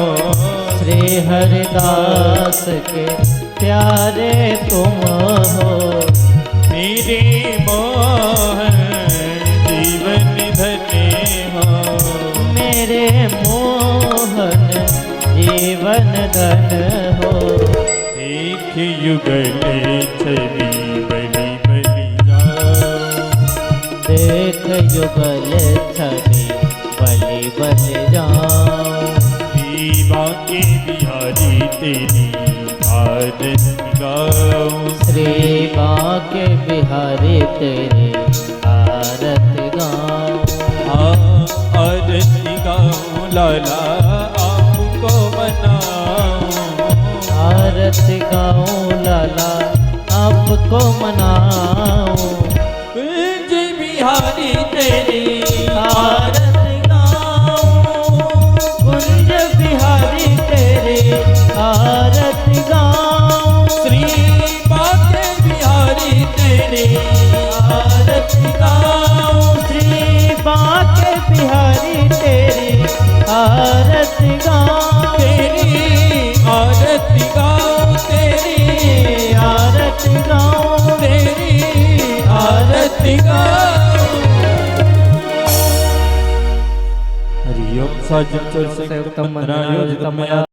श्री हरिदास के प्यारे तुम हो। मेरे मोहन जीवन धन्य हो। मेरे मोहन जीवन धन हो। एक युगल छवि युगल छवि बलि बल जाऊं। श्री बांके बिहारी तेरी आरती गाऊं। श्री बांके बिहारी तेरी आरती गाऊं। आरती गाऊं लाला आपको मनाऊं। आरती गाऊं लाला आपको मनाऊं। कुंज बिहारी तेरी आरती गाऊं। कुंज बिहारी तेरी आरती गाऊं। श्री बांके बिहारी तेरी आरती गाऊं। श्री बांके बिहारी तेरी आरती गाऊं। तेरी आरती गाऊं। तेरी आरती गाऊं। तेरी आरती गाऊं। हरि ओम साजन चल से उत्तम मंत्रायोजितमया